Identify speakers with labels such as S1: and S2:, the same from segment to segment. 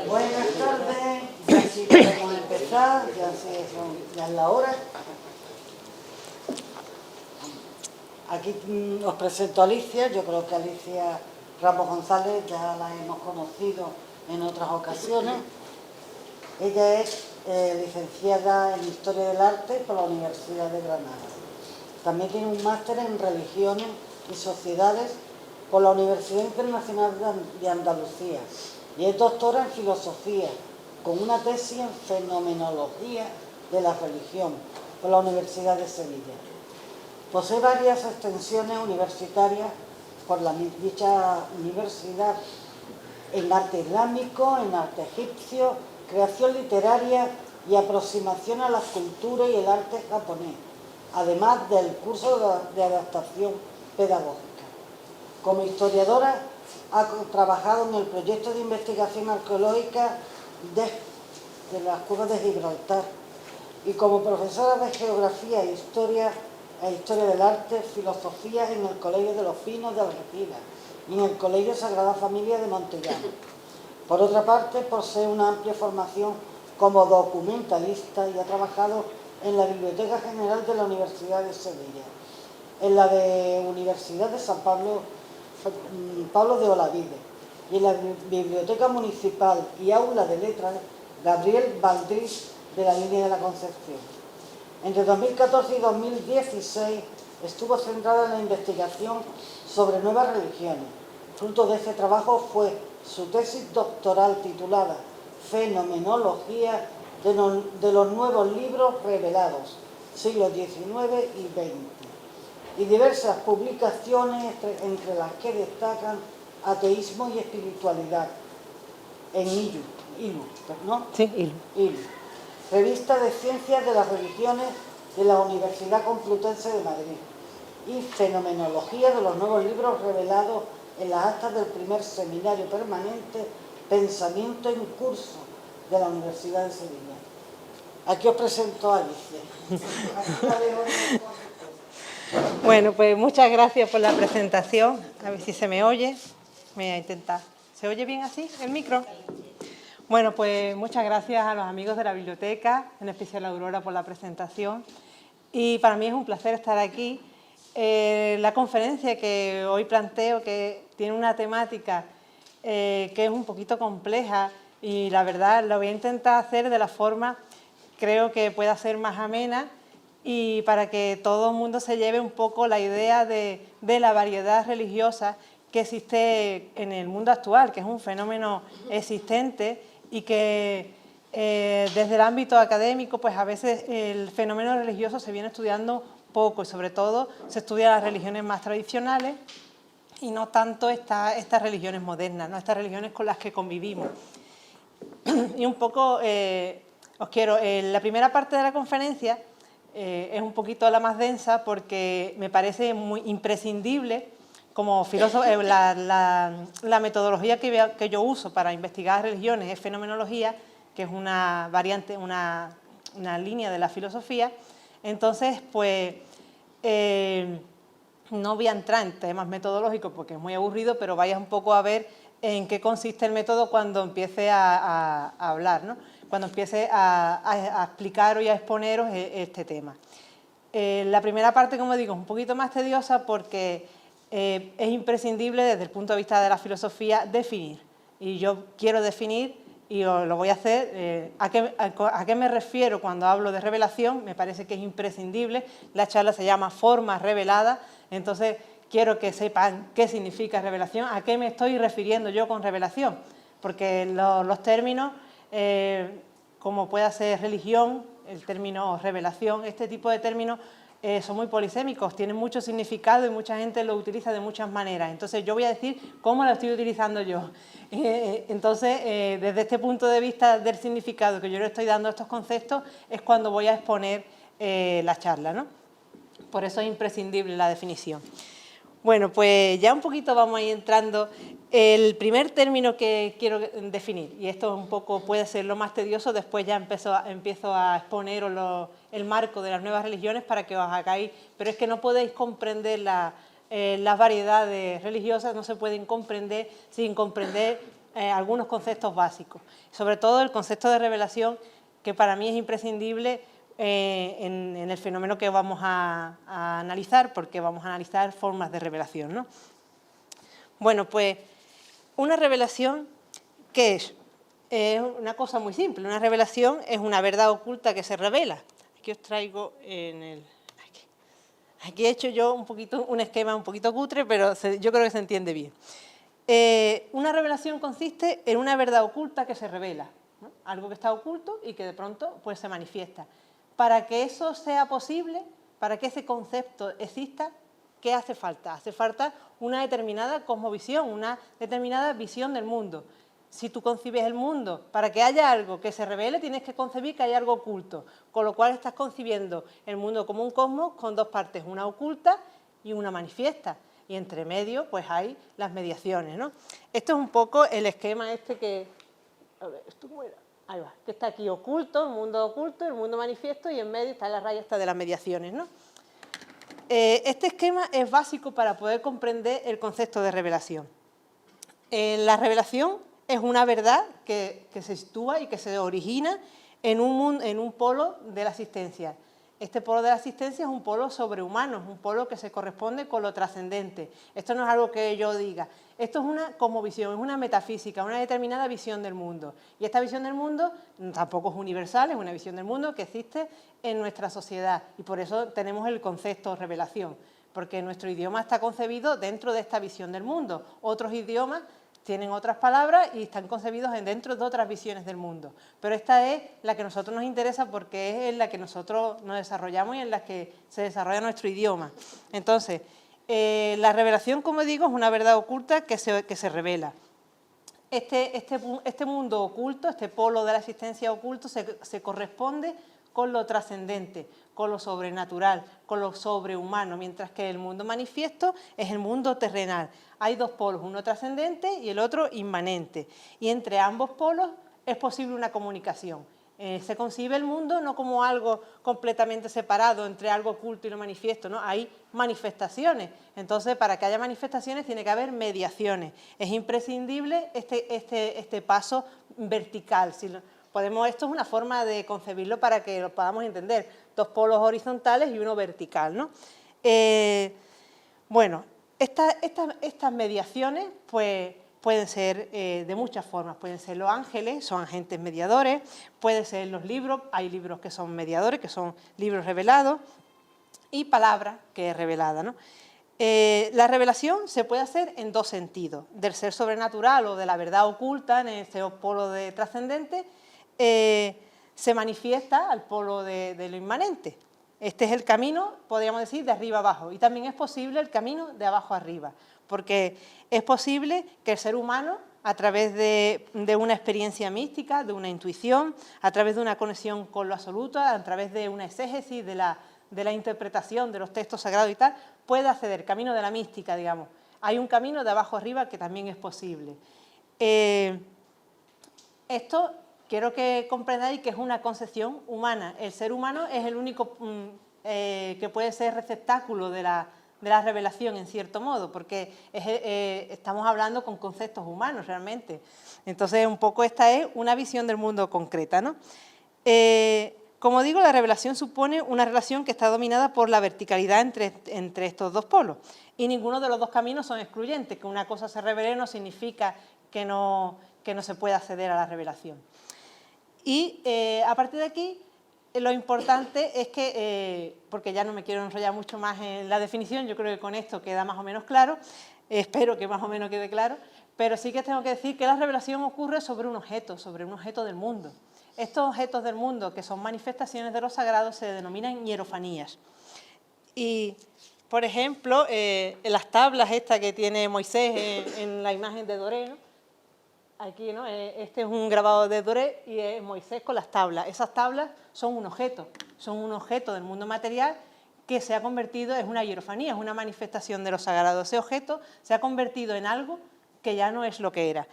S1: Buenas tardes, ya sí podemos empezar, ya es la hora. Aquí os presento a Alicia. Yo creo que Alicia Ramos González ya la hemos conocido en otras ocasiones. Ella es licenciada en Historia del Arte por la Universidad de Granada. También tiene un máster en Religiones y Sociedades por la Universidad Internacional de Andalucía y es doctora en Filosofía, con una tesis en Fenomenología de la Religión por la Universidad de Sevilla. Posee varias extensiones universitarias por dicha universidad en arte islámico, en arte egipcio, creación literaria y aproximación a la cultura y el arte japonés, además del curso de adaptación pedagógica. Como historiadora, ha trabajado en el proyecto de investigación arqueológica de las cuevas de Gibraltar y como profesora de Geografía e Historia del Arte, Filosofía en el Colegio de los Pinos de Algeciras y en el Colegio Sagrada Familia de Montellano. Por otra parte, posee una amplia formación como documentalista y ha trabajado en la Biblioteca General de la Universidad de Sevilla, en la de Universidad de San Pablo de Olavide y en la Biblioteca Municipal y Aula de Letras Gabriel Valdrís de la Línea de la Concepción. Entre 2014 y 2016 estuvo centrada en la investigación sobre nuevas religiones. Fruto de este trabajo fue su tesis doctoral titulada Fenomenología de los nuevos libros revelados, siglos XIX y XX, y diversas publicaciones entre las que destacan Ateísmo y Espiritualidad en ILU, ¿no?
S2: Sí,
S1: ILU, Revista de Ciencias de las Religiones de la Universidad Complutense de Madrid, y Fenomenología de los nuevos libros revelados en las actas del primer seminario permanente Pensamiento en Curso de la Universidad de Sevilla. Aquí os presento a Alicia.
S2: Bueno, pues muchas gracias por la presentación. A ver si se me oye. Voy a intentar. ¿Se oye bien así el micro? Bueno, pues muchas gracias a los amigos de la biblioteca, en especial a Aurora, por la presentación. Y para mí es un placer estar aquí. La conferencia que hoy planteo, que tiene una temática que es un poquito compleja y la verdad lo voy a intentar hacer de la forma, creo que pueda ser más amena y para que todo el mundo se lleve un poco la idea de la variedad religiosa que existe en el mundo actual, que es un fenómeno existente y que desde el ámbito académico, pues a veces el fenómeno religioso se viene estudiando poco y sobre todo se estudian las religiones más tradicionales y no tanto estas religiones modernas, ¿no? Estas religiones con las que convivimos. Y un poco, la primera parte de la conferencia es un poquito la más densa porque me parece muy imprescindible como filósofo, la metodología que yo uso para investigar religiones es fenomenología, que es una variante, una línea de la filosofía. Entonces, pues, no voy a entrar en temas metodológicos porque es muy aburrido, pero vayas un poco a ver en qué consiste el método cuando empiece a hablar, ¿no? Cuando empiece a explicaros y a exponeros este tema. La primera parte, como digo, es un poquito más tediosa porque es imprescindible desde el punto de vista de la filosofía definir. Y yo quiero definir y lo voy a hacer. ¿A qué me refiero cuando hablo de revelación? Me parece que es imprescindible. La charla se llama Formas reveladas, entonces quiero que sepan qué significa revelación, a qué me estoy refiriendo yo con revelación, porque los términos, como pueda ser religión, el término revelación, este tipo de términos son muy polisémicos, tienen mucho significado y mucha gente lo utiliza de muchas maneras. Entonces yo voy a decir cómo lo estoy utilizando yo. Entonces, desde este punto de vista del significado que yo le estoy dando a estos conceptos, es cuando voy a exponer la charla, ¿no? Por eso es imprescindible la definición. Bueno, pues ya un poquito vamos a ir entrando. El primer término que quiero definir, y esto un poco puede ser lo más tedioso, después ya empiezo a exponeros el marco de las nuevas religiones para que os hagáis, pero es que no podéis comprender las variedades religiosas, no se pueden comprender sin comprender algunos conceptos básicos, sobre todo el concepto de revelación, que para mí es imprescindible en el fenómeno que vamos a analizar, porque vamos a analizar formas de revelación, ¿no? Bueno, pues una revelación, ¿qué es? Es una cosa muy simple. Una revelación es una verdad oculta que se revela. Aquí os traigo aquí he hecho yo un esquema un poquito cutre, pero yo creo que se entiende bien. Una revelación consiste en una verdad oculta que se revela, ¿no? Algo que está oculto y que de pronto pues, se manifiesta. Para que eso sea posible, para que ese concepto exista, ¿qué hace falta? Hace falta una determinada cosmovisión, una determinada visión del mundo. Si tú concibes el mundo, para que haya algo que se revele, tienes que concebir que hay algo oculto, con lo cual estás concibiendo el mundo como un cosmos con dos partes, una oculta y una manifiesta. Y entre medio, pues hay las mediaciones, ¿no? Esto es un poco el esquema este que... A ver, ¿esto cómo era? Ahí va, que está aquí oculto, el mundo manifiesto, y en medio está la raya esta de las mediaciones, ¿no? Este esquema es básico para poder comprender el concepto de revelación. La revelación es una verdad que se sitúa y que se origina en un polo de la existencia. Este polo de la existencia es un polo sobrehumano, es un polo que se corresponde con lo trascendente. Esto no es algo que yo diga, esto es una cosmovisión, es una metafísica, una determinada visión del mundo. Y esta visión del mundo tampoco es universal, es una visión del mundo que existe en nuestra sociedad. Y por eso tenemos el concepto revelación, porque nuestro idioma está concebido dentro de esta visión del mundo. Otros idiomas tienen otras palabras y están concebidos dentro de otras visiones del mundo. Pero esta es la que a nosotros nos interesa porque es en la que nosotros nos desarrollamos y en la que se desarrolla nuestro idioma. Entonces, la revelación, como digo, es una verdad oculta que se revela. Este mundo oculto, este polo de la existencia oculto, se corresponde con lo trascendente, con lo sobrenatural, con lo sobrehumano, mientras que el mundo manifiesto es el mundo terrenal. Hay dos polos, uno trascendente y el otro inmanente. Y entre ambos polos es posible una comunicación. Se concibe el mundo no como algo completamente separado entre algo oculto y lo manifiesto, ¿no? Hay manifestaciones. Entonces, para que haya manifestaciones tiene que haber mediaciones. Es imprescindible este paso vertical. Esto es una forma de concebirlo para que lo podamos entender. Dos polos horizontales y uno vertical, ¿no? Bueno, estas mediaciones pues, pueden ser de muchas formas. Pueden ser los ángeles, son agentes mediadores. Pueden ser los libros, hay libros que son mediadores, que son libros revelados. Y palabra, que es revelada, ¿no? La revelación se puede hacer en dos sentidos. Del ser sobrenatural o de la verdad oculta en ese polo de trascendente, se manifiesta al polo de lo inmanente. Este es el camino, podríamos decir, de arriba abajo. Y también es posible el camino de abajo arriba, porque es posible que el ser humano, a través de una experiencia mística, de una intuición, a través de una conexión con lo absoluto, a través de una exégesis de la interpretación de los textos sagrados y tal, pueda acceder, camino de la mística, digamos. Hay un camino de abajo arriba que también es posible. Esto quiero que comprendáis que es una concepción humana. El ser humano es el único que puede ser receptáculo de la revelación, en cierto modo, porque estamos hablando con conceptos humanos realmente. Entonces, un poco esta es una visión del mundo concreta, ¿no? Como digo, la revelación supone una relación que está dominada por la verticalidad entre estos dos polos. Y ninguno de los dos caminos son excluyentes. Que una cosa se revele no significa que no se pueda acceder a la revelación. Y a partir de aquí, lo importante es que, porque ya no me quiero enrollar mucho más en la definición, yo creo que con esto queda más o menos claro, espero que más o menos quede claro, pero sí que tengo que decir que la revelación ocurre sobre un objeto del mundo. Estos objetos del mundo, que son manifestaciones de lo sagrado, se denominan hierofanías. Y, por ejemplo, las tablas estas que tiene Moisés en la imagen de Doré, ¿no? Aquí, ¿no? Este es un grabado de Doré y es Moisés con las tablas. Esas tablas son un objeto del mundo material que se ha convertido, es una hierofanía, es una manifestación de lo sagrado. Ese objeto se ha convertido en algo que ya no es lo que era.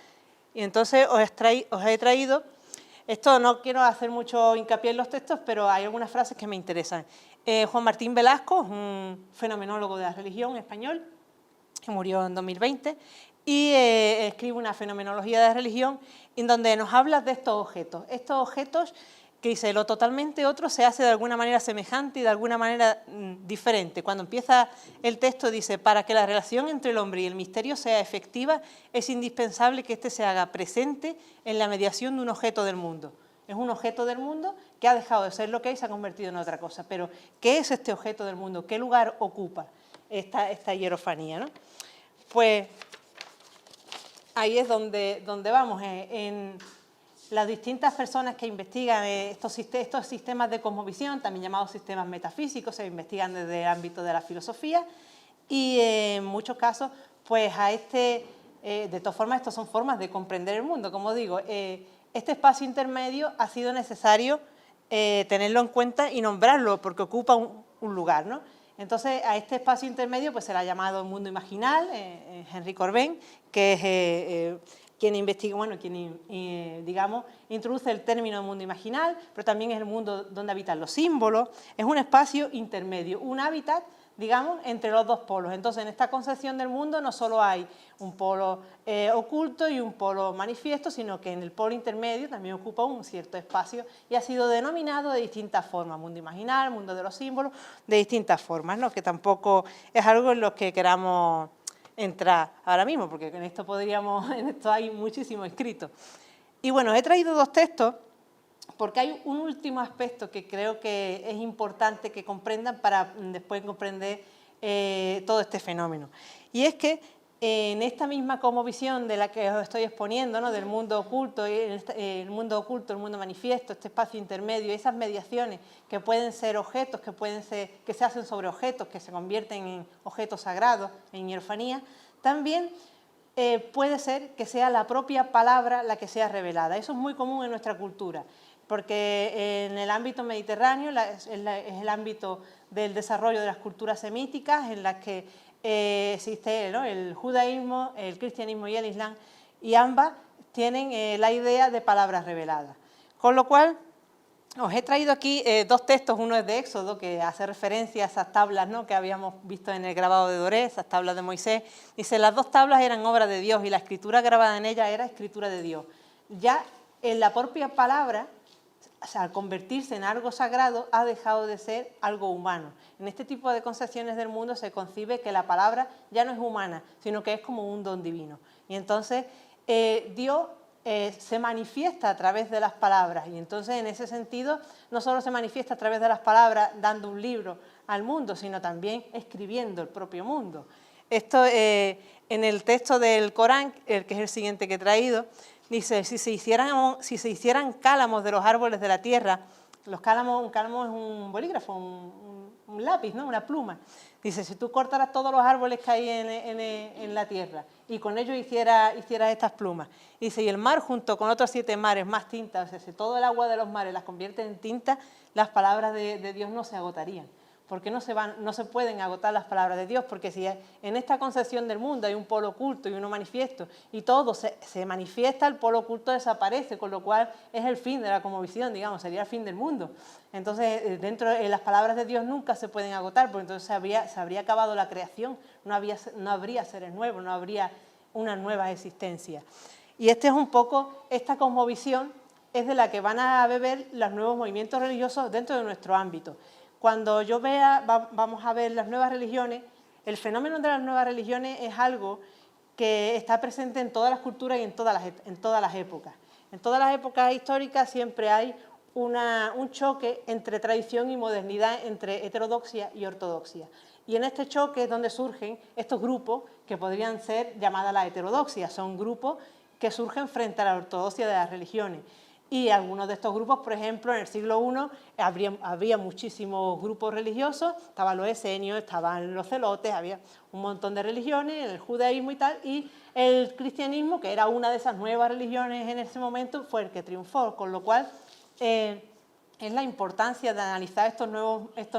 S2: Y entonces os he traído, esto no quiero hacer mucho hincapié en los textos, pero hay algunas frases que me interesan. Juan Martín Velasco, un fenomenólogo de la religión español, que murió en 2020, y escribe una fenomenología de religión en donde nos habla de estos objetos que dice, lo totalmente otro se hace de alguna manera semejante y de alguna manera diferente. Cuando empieza el texto dice, para que la relación entre el hombre y el misterio sea efectiva, es indispensable que éste se haga presente en la mediación de un objeto del mundo. Es un objeto del mundo que ha dejado de ser lo que es y se ha convertido en otra cosa. Pero, ¿qué es este objeto del mundo? ¿Qué lugar ocupa esta hierofanía, ¿no? Pues ahí es donde vamos, en las distintas personas que investigan estos sistemas de cosmovisión, también llamados sistemas metafísicos, se investigan desde el ámbito de la filosofía y en muchos casos, pues de todas formas, estas son formas de comprender el mundo, como digo, este espacio intermedio ha sido necesario tenerlo en cuenta y nombrarlo porque ocupa un lugar, ¿no? Entonces, a este espacio intermedio pues se le ha llamado el mundo imaginal, Henry Corbin, que es quien investiga, bueno, digamos, introduce el término mundo imaginal, pero también es el mundo donde habitan los símbolos, es un espacio intermedio, un hábitat, digamos, entre los dos polos. Entonces, en esta concepción del mundo no solo hay un polo oculto y un polo manifiesto, sino que en el polo intermedio también ocupa un cierto espacio y ha sido denominado de distintas formas, mundo imaginal, mundo de los símbolos, de distintas formas, ¿no? Que tampoco es algo en lo que queramos entrar ahora mismo, porque en esto hay muchísimo escrito. Y bueno, he traído dos textos porque hay un último aspecto que creo que es importante que comprendan para después comprender todo este fenómeno. Y es que en esta misma cosmovisión de la que os estoy exponiendo, ¿no? Del mundo oculto, el mundo oculto, el mundo manifiesto, este espacio intermedio, esas mediaciones que pueden ser objetos, que se hacen sobre objetos, que se convierten en objetos sagrados, en hierofanía, también puede ser que sea la propia palabra la que sea revelada. Eso es muy común en nuestra cultura, porque en el ámbito mediterráneo es el ámbito del desarrollo de las culturas semíticas, en las que existe, ¿no?, el judaísmo, el cristianismo y el islam, y ambas tienen la idea de palabras reveladas. Con lo cual, os he traído aquí dos textos, uno es de Éxodo, que hace referencia a esas tablas, ¿no?, que habíamos visto en el grabado de Doré, esas tablas de Moisés. Dice, las dos tablas eran obra de Dios y la escritura grabada en ellas era escritura de Dios. Ya en la propia palabra, o sea, al convertirse en algo sagrado, ha dejado de ser algo humano. En este tipo de concepciones del mundo se concibe que la palabra ya no es humana, sino que es como un don divino. Y entonces Dios se manifiesta a través de las palabras. Y entonces, en ese sentido, no solo se manifiesta a través de las palabras dando un libro al mundo, sino también escribiendo el propio mundo. Esto en el texto del Corán, que es el siguiente que he traído, dice, si se hicieran cálamos de los árboles de la tierra, un cálamo es un bolígrafo, un lápiz, ¿no?, una pluma. Dice, si tú cortaras todos los árboles que hay en la tierra y con ellos hicieras estas plumas. Dice, y el mar junto con otros 7 mares más tinta, o sea, si todo el agua de los mares las convierte en tinta, las palabras de Dios no se agotarían. Porque no se pueden agotar las palabras de Dios, porque si en esta concepción del mundo hay un polo oculto y uno manifiesto, y todo se manifiesta, el polo oculto desaparece, con lo cual es el fin de la cosmovisión, digamos, sería el fin del mundo. Entonces, dentro de las palabras de Dios nunca se pueden agotar, porque entonces se habría acabado la creación, no habría seres nuevos, no habría una nueva existencia. Y este es un poco, esta cosmovisión es de la que van a beber los nuevos movimientos religiosos dentro de nuestro ámbito. Cuando vamos a ver las nuevas religiones, el fenómeno de las nuevas religiones es algo que está presente en todas las culturas y en todas las épocas. En todas las épocas históricas siempre hay un choque entre tradición y modernidad, entre heterodoxia y ortodoxia. Y en este choque es donde surgen estos grupos que podrían ser llamadas la heterodoxia. Son grupos que surgen frente a la ortodoxia de las religiones. Y algunos de estos grupos, por ejemplo, en el siglo I había muchísimos grupos religiosos, estaban los esenios, estaban los celotes, había un montón de religiones, el judaísmo y tal, y el cristianismo, que era una de esas nuevas religiones en ese momento, fue el que triunfó, con lo cual es la importancia de analizar estas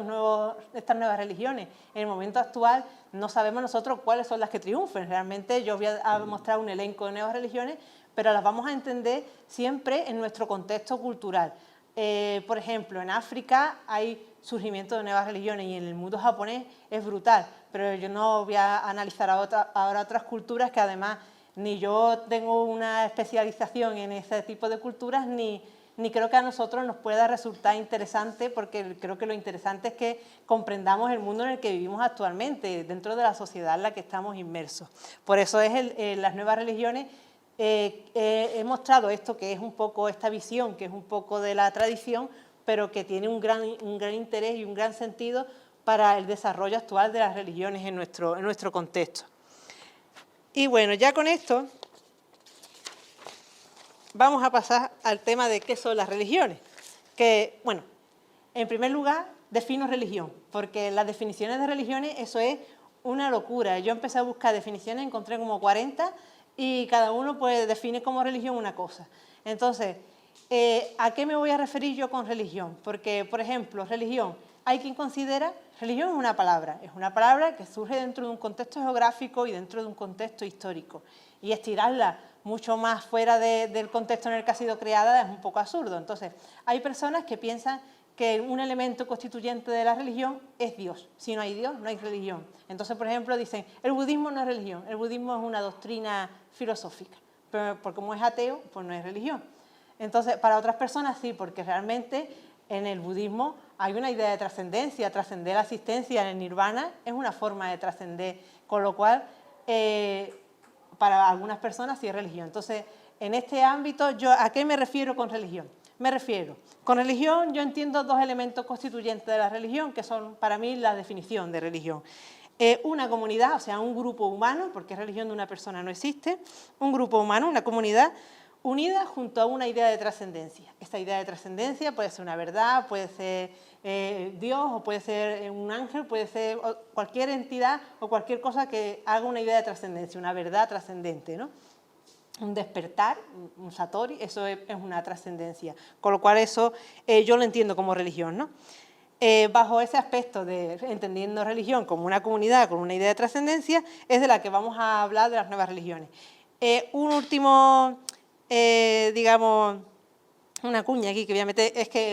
S2: nuevas religiones. En el momento actual no sabemos nosotros cuáles son las que triunfen. Realmente yo voy a mostrar un elenco de nuevas religiones, pero las vamos a entender siempre en nuestro contexto cultural. Por ejemplo, en África hay surgimiento de nuevas religiones y en el mundo japonés es brutal, pero yo no voy a analizar ahora otras culturas que además Ni yo tengo una especialización en ese tipo de culturas, ni creo que a nosotros nos pueda resultar interesante, porque creo que lo interesante es que comprendamos el mundo en el que vivimos actualmente, dentro de la sociedad en la que estamos inmersos. Por eso es las nuevas religiones, he mostrado esto, que es un poco esta visión, que es un poco de la tradición, pero que tiene un gran interés y un gran sentido para el desarrollo actual de las religiones en nuestro contexto. Y bueno, ya con esto vamos a pasar al tema de qué son las religiones. Que, bueno, en primer lugar, defino religión, porque las definiciones de religiones, eso es una locura. Yo empecé a buscar definiciones, encontré como 40 y cada uno pues define como religión una cosa. Entonces, ¿a qué me voy a referir yo con religión? Porque, por ejemplo, religión, hay quien considera, religión es una palabra que surge dentro de un contexto geográfico y dentro de un contexto histórico. Y estirarla mucho más fuera del contexto en el que ha sido creada es un poco absurdo. Entonces, hay personas que piensan que un elemento constituyente de la religión es Dios. Si no hay Dios, no hay religión. Entonces, por ejemplo, dicen, el budismo no es religión, el budismo es una doctrina filosófica, pero como es ateo, pues no es religión. Entonces, para otras personas sí, porque realmente en el budismo hay una idea de trascendencia, trascender la existencia en el nirvana es una forma de trascender, con lo cual para algunas personas sí es religión. Entonces, en este ámbito, ¿a qué me refiero con religión? Me refiero, con religión yo entiendo dos elementos constituyentes de la religión, que son para mí la definición de religión. Una comunidad, o sea, un grupo humano, porque religión de una persona no existe, un grupo humano, una comunidad unida junto a una idea de trascendencia. Esta idea de trascendencia puede ser una verdad, puede ser Dios, o puede ser un ángel, puede ser cualquier entidad o cualquier cosa que haga una idea de trascendencia, una verdad trascendente, ¿no? Un despertar, un satori, eso es una trascendencia. Con lo cual eso yo lo entiendo como religión, ¿no? Bajo ese aspecto de entendiendo religión como una comunidad con una idea de trascendencia, es de la que vamos a hablar de las nuevas religiones. Un último, digamos, una cuña aquí que voy a meter, es que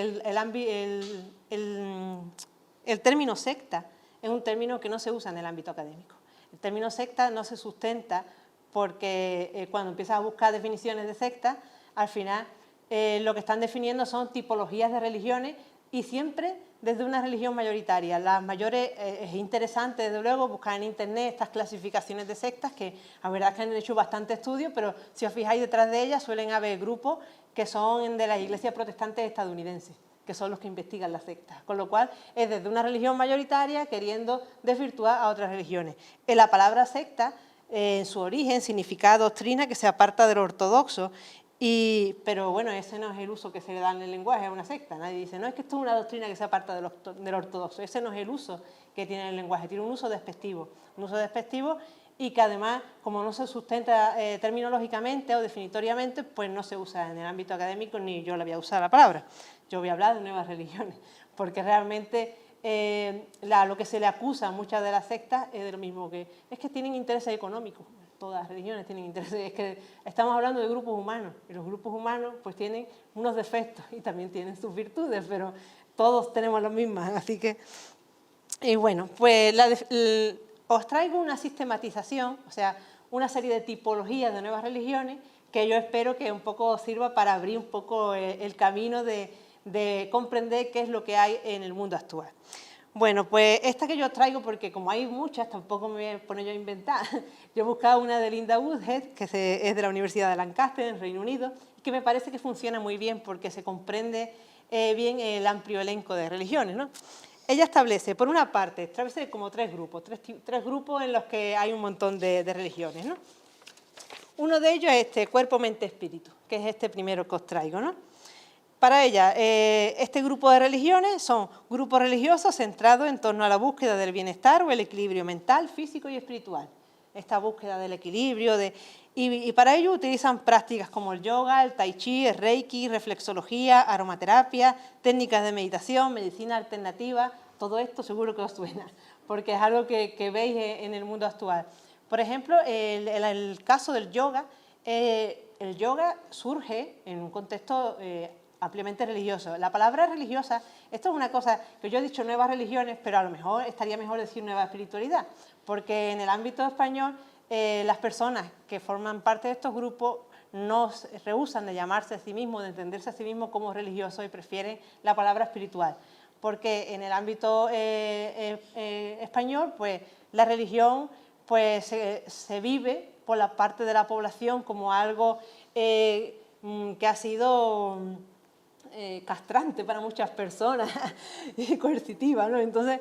S2: el término secta es un término que no se usa en el ámbito académico. El término secta no se sustenta porque cuando empiezas a buscar definiciones de secta, al final lo que están definiendo son tipologías de religiones y siempre desde una religión mayoritaria. Las mayores, es interesante desde luego buscar en internet estas clasificaciones de sectas que la verdad es que han hecho bastante estudio, pero si os fijáis detrás de ellas suelen haber grupos que son de las iglesias protestantes estadounidenses, que son los que investigan las sectas, con lo cual es desde una religión mayoritaria queriendo desvirtuar a otras religiones. En la palabra secta, en su origen, significa doctrina que se aparta de lo ortodoxo, pero bueno, ese no es el uso que se le da en el lenguaje a una secta. Nadie dice, no, es que esto es una doctrina que se aparta de lo ortodoxo. Ese no es el uso que tiene el lenguaje, tiene un uso despectivo y que además, como no se sustenta terminológicamente o definitoriamente, pues no se usa en el ámbito académico, ni yo la voy a usar la palabra. Yo voy a hablar de nuevas religiones, porque realmente lo que se le acusa a muchas de las sectas es de lo mismo, que es que tienen intereses económicos. Todas las religiones tienen intereses, es que estamos hablando de grupos humanos, y los grupos humanos pues tienen unos defectos y también tienen sus virtudes, pero todos tenemos las mismas, así que... Y bueno, pues os traigo una sistematización, o sea, una serie de tipologías de nuevas religiones que yo espero que un poco os sirva para abrir un poco el camino de comprender qué es lo que hay en el mundo actual. Bueno, pues esta que yo os traigo, porque como hay muchas, tampoco me voy a poner yo a inventar. Yo he buscado una de Linda Woodhead, que es de la Universidad de Lancaster, en Reino Unido, y que me parece que funciona muy bien porque se comprende bien el amplio elenco de religiones, ¿no? Ella establece, por una parte, establece como tres grupos en los que hay un montón de religiones, ¿no? Uno de ellos es cuerpo, mente, espíritu, que es este primero que os traigo, ¿no? Para ella, este grupo de religiones son grupos religiosos centrados en torno a la búsqueda del bienestar o el equilibrio mental, físico y espiritual. Esta búsqueda del equilibrio, y para ello utilizan prácticas como el yoga, el tai chi, el reiki, reflexología, aromaterapia, técnicas de meditación, medicina alternativa. Todo esto seguro que os suena, porque es algo que veis en el mundo actual. Por ejemplo, el caso del yoga, el yoga surge en un contexto ampliamente religioso. La palabra religiosa, esto es una cosa que yo he dicho nuevas religiones, pero a lo mejor estaría mejor decir nueva espiritualidad, porque en el ámbito español las personas que forman parte de estos grupos no rehúsan de llamarse a sí mismos, de entenderse a sí mismos como religiosos y prefieren la palabra espiritual. Porque en el ámbito español, pues la religión pues, se vive por la parte de la población como algo que ha sido castrante para muchas personas y coercitiva, ¿no? Entonces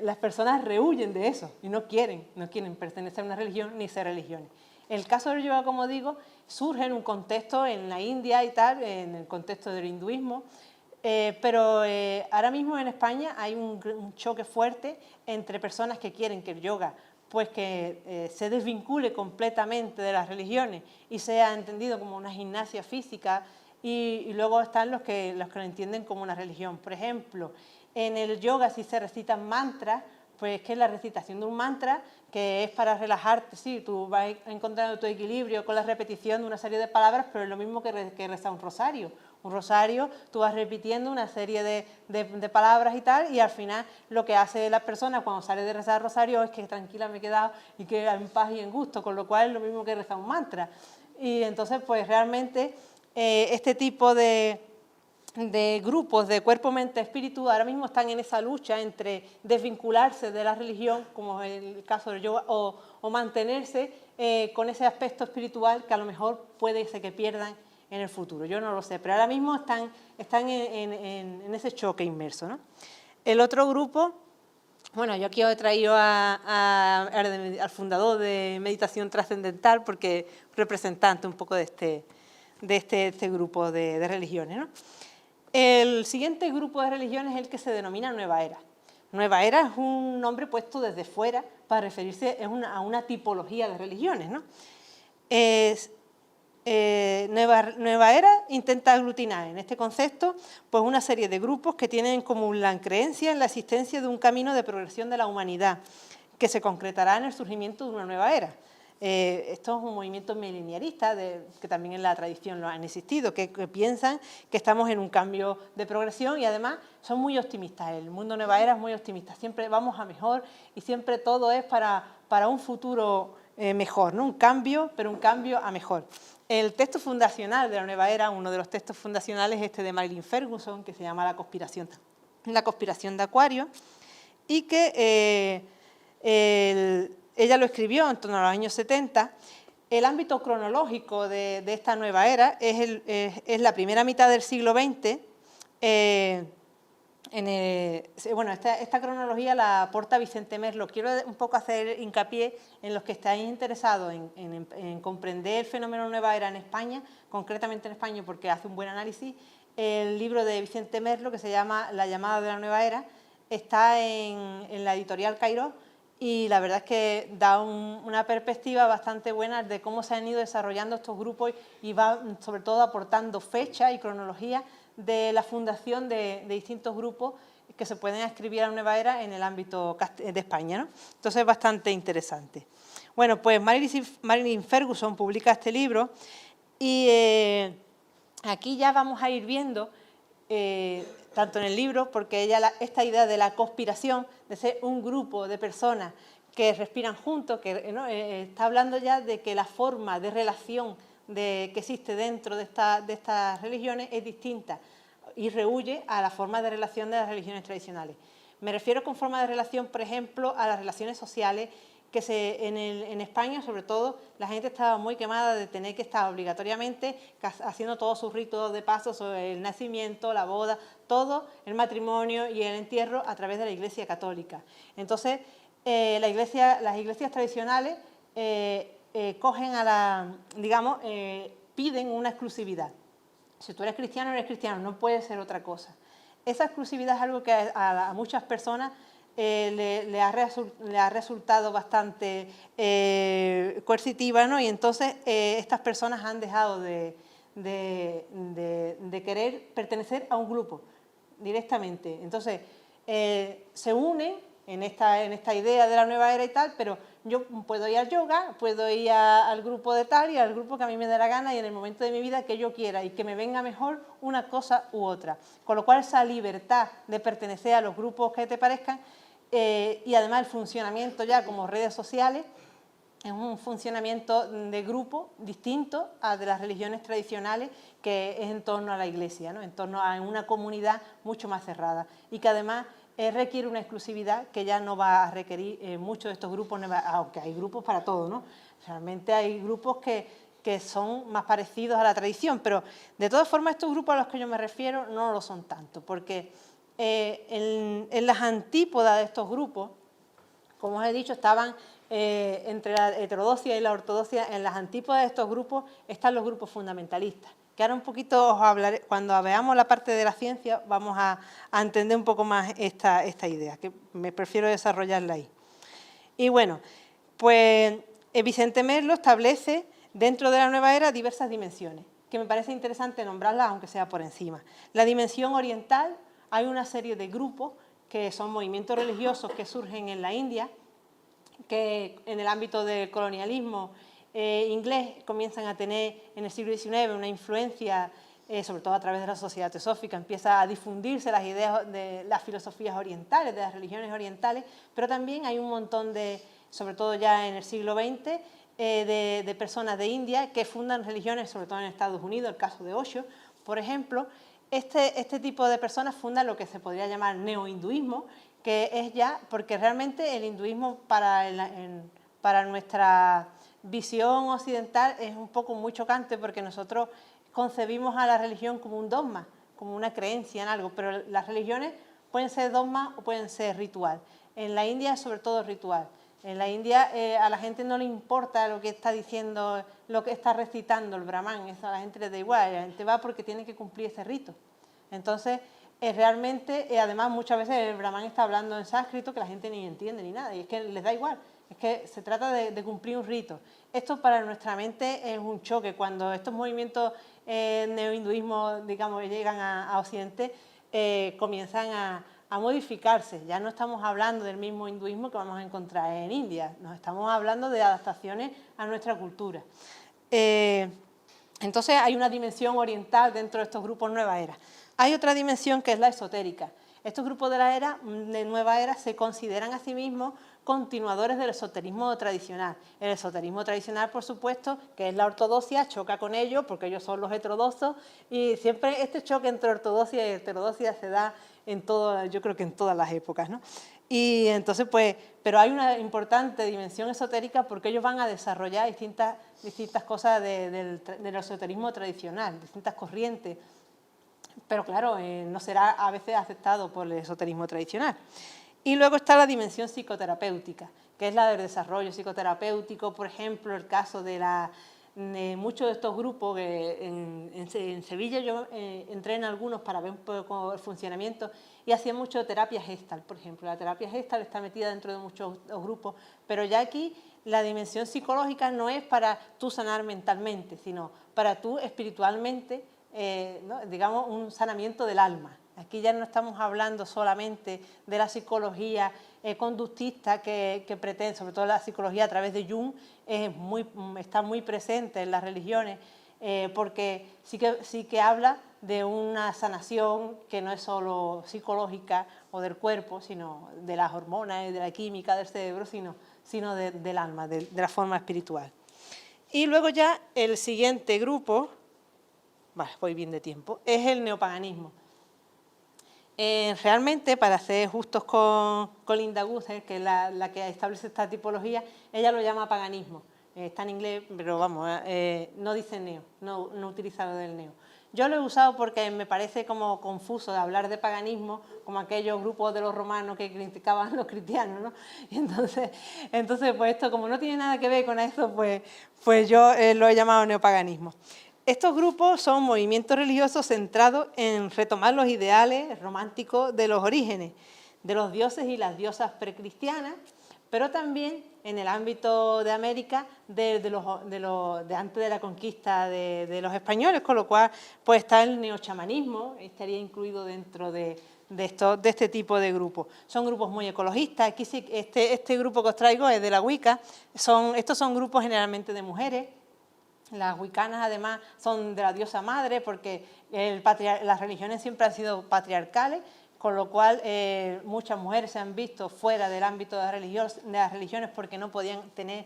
S2: las personas rehuyen de eso y no quieren pertenecer a una religión ni ser religiones. El caso del yoga, como digo, surge en un contexto en la India y tal, en el contexto del hinduismo, pero ahora mismo en España hay un choque fuerte entre personas que quieren que el yoga pues que se desvincule completamente de las religiones y sea entendido como una gimnasia física, y luego están los que lo entienden como una religión. Por ejemplo, en el yoga, si se recitan mantras, pues que es la recitación de un mantra que es para relajarte, sí, tú vas encontrando tu equilibrio con la repetición de una serie de palabras, pero es lo mismo que rezar un rosario. Un rosario, tú vas repitiendo una serie de palabras y tal, y al final lo que hace la persona cuando sale de rezar el rosario es que tranquila me he quedado y que en paz y en gusto, con lo cual es lo mismo que rezar un mantra. Y entonces, pues realmente este tipo de grupos de cuerpo, mente, espíritu ahora mismo están en esa lucha entre desvincularse de la religión, como es el caso del yoga, o mantenerse con ese aspecto espiritual que a lo mejor puede ser que pierdan en el futuro. Yo no lo sé, pero ahora mismo están en ese choque inmerso, ¿no? El otro grupo, bueno, yo aquí os he traído al fundador de Meditación Trascendental, porque representante un poco de este grupo de religiones, ¿no? El siguiente grupo de religiones es el que se denomina Nueva Era. Nueva Era es un nombre puesto desde fuera para referirse a una tipología de religiones, ¿no? Nueva Era intenta aglutinar en este concepto pues una serie de grupos que tienen en común la creencia en la existencia de un camino de progresión de la humanidad que se concretará en el surgimiento de una nueva era. Esto es un movimiento milenialista que también en la tradición lo han existido, que piensan que estamos en un cambio de progresión y además son muy optimistas. El mundo Nueva Era es muy optimista, siempre vamos a mejor y siempre todo es para un futuro mejor, ¿no? Un cambio, pero un cambio a mejor. El texto fundacional de la Nueva Era, uno de los textos fundacionales es de Marilyn Ferguson, que se llama La conspiración de Acuario, y que ella lo escribió en torno a los años 70. El ámbito cronológico de esta nueva era es la primera mitad del siglo XX. Bueno, esta cronología la aporta Vicente Merlo. Quiero un poco hacer hincapié en los que estáis interesados en comprender el fenómeno nueva era en España, concretamente en España, porque hace un buen análisis. El libro de Vicente Merlo, que se llama La llamada de la nueva era, está en la editorial Cairós, y la verdad es que da una perspectiva bastante buena de cómo se han ido desarrollando estos grupos y va sobre todo aportando fecha y cronología de la fundación de distintos grupos que se pueden adscribir a la nueva era en el ámbito de España, ¿no? Entonces es bastante interesante. Bueno, pues Marilyn Ferguson publica este libro y aquí ya vamos a ir viendo tanto en el libro, porque esta idea de la conspiración, de ser un grupo de personas que respiran juntos, que está hablando ya de que la forma de relación que existe dentro de estas religiones es distinta y rehuye a la forma de relación de las religiones tradicionales. Me refiero con forma de relación, por ejemplo, a las relaciones sociales que en España, sobre todo, la gente estaba muy quemada de tener que estar obligatoriamente haciendo todos sus ritos de paso sobre el nacimiento, la boda, todo, el matrimonio y el entierro a través de la Iglesia católica. Entonces, las iglesias tradicionales cogen piden una exclusividad. Si tú eres cristiano, eres cristiano, no puede ser otra cosa. Esa exclusividad es algo que a muchas personas le ha resultado bastante coercitiva, ¿no? Y entonces estas personas han dejado de querer pertenecer a un grupo directamente. Entonces se unen en esta idea de la nueva era y tal, pero yo puedo ir al yoga, puedo ir al grupo de tal y al grupo que a mí me dé la gana y en el momento de mi vida que yo quiera y que me venga mejor una cosa u otra. Con lo cual esa libertad de pertenecer a los grupos que te parezcan y además el funcionamiento ya como redes sociales es un funcionamiento de grupo distinto a de las religiones tradicionales, que es en torno a la Iglesia, ¿no? En torno a una comunidad mucho más cerrada y que además requiere una exclusividad que ya no va a requerir muchos de estos grupos, aunque hay grupos para todo, ¿no? Realmente hay grupos que son más parecidos a la tradición, pero de todas formas estos grupos a los que yo me refiero no lo son tanto, porque en las antípodas de estos grupos, como os he dicho, estaban entre la heterodoxia y la ortodoxia. En las antípodas de estos grupos están los grupos fundamentalistas, que ahora un poquito os hablaré, cuando veamos la parte de la ciencia vamos a entender un poco más esta idea, que me prefiero desarrollarla ahí. Y bueno, pues Vicente Merlo establece dentro de la nueva era diversas dimensiones, que me parece interesante nombrarlas aunque sea por encima. La dimensión oriental, hay una serie de grupos que son movimientos religiosos que surgen en la India, que en el ámbito del colonialismo inglés comienzan a tener en el siglo XIX una influencia, sobre todo a través de la sociedad teosófica, empieza a difundirse las ideas de las filosofías orientales, de las religiones orientales, pero también hay un montón de, sobre todo ya en el siglo XX, de personas de India que fundan religiones, sobre todo en Estados Unidos, el caso de Osho, por ejemplo. Este tipo de personas fundan lo que se podría llamar neohinduismo, que es ya, porque realmente el hinduismo para nuestra visión occidental es un poco muy chocante, porque nosotros concebimos a la religión como un dogma, como una creencia en algo, pero las religiones pueden ser dogma o pueden ser ritual. En la India es sobre todo ritual. En la India a la gente no le importa lo que está diciendo, lo que está recitando el brahman, eso a la gente le da igual, la gente va porque tiene que cumplir ese rito. Entonces, realmente, además muchas veces el brahman está hablando en sánscrito que la gente ni entiende ni nada, y es que les da igual, es que se trata de cumplir un rito. Esto para nuestra mente es un choque. Cuando estos movimientos neohinduismo, digamos, llegan a Occidente, comienzan a modificarse. Ya no estamos hablando del mismo hinduismo que vamos a encontrar en India, nos estamos hablando de adaptaciones a nuestra cultura. Entonces hay una dimensión oriental dentro de estos grupos Nueva Era. Hay otra dimensión que es la esotérica. Estos grupos de la de Nueva Era se consideran a sí mismos continuadores del esoterismo tradicional. El esoterismo tradicional, por supuesto, que es la ortodoxia, choca con ellos porque ellos son los heterodoxos, y siempre este choque entre ortodoxia y heterodoxia se da en todo, yo creo que en todas las épocas, ¿no? Y entonces, pues, pero hay una importante dimensión esotérica porque ellos van a desarrollar distintas cosas del esoterismo tradicional, distintas corrientes, pero claro, no será a veces aceptado por el esoterismo tradicional. Y luego está la dimensión psicoterapéutica, que es la del desarrollo psicoterapéutico. Por ejemplo, el caso de muchos de estos grupos, en Sevilla yo entré en algunos para ver un poco el funcionamiento, y hacían mucho terapia Gestalt, por ejemplo. La terapia Gestalt está metida dentro de muchos grupos, pero ya aquí la dimensión psicológica no es para tú sanar mentalmente, sino para tú espiritualmente, ¿no? Digamos, un sanamiento del alma. Aquí ya no estamos hablando solamente de la psicología conductista que pretende, sobre todo la psicología a través de Jung, está muy presente en las religiones, porque sí que habla de una sanación que no es solo psicológica o del cuerpo, sino de las hormonas y de la química del cerebro, sino del alma, de la forma espiritual. Y luego ya el siguiente grupo, vale, voy bien de tiempo, es el neopaganismo. Realmente, para ser justos con Linda Guther, que es la que establece esta tipología, ella lo llama paganismo. Está en inglés, pero vamos, no dice neo, no utiliza lo del neo. Yo lo he usado porque me parece como confuso de hablar de paganismo como aquellos grupos de los romanos que criticaban a los cristianos, ¿no? Y entonces, pues esto, como no tiene nada que ver con eso, pues yo lo he llamado neopaganismo. Estos grupos son movimientos religiosos centrados en retomar los ideales románticos de los orígenes, de los dioses y las diosas precristianas, pero también en el ámbito de América de antes de la conquista de los españoles, con lo cual pues está el neochamanismo, estaría incluido dentro de este tipo de grupos. Son grupos muy ecologistas. Aquí sí, este grupo que os traigo es de la Wicca. Estos son grupos generalmente de mujeres. Las wiccanas además son de la diosa madre porque las religiones siempre han sido patriarcales, con lo cual muchas mujeres se han visto fuera del ámbito de las religiones porque no podían tener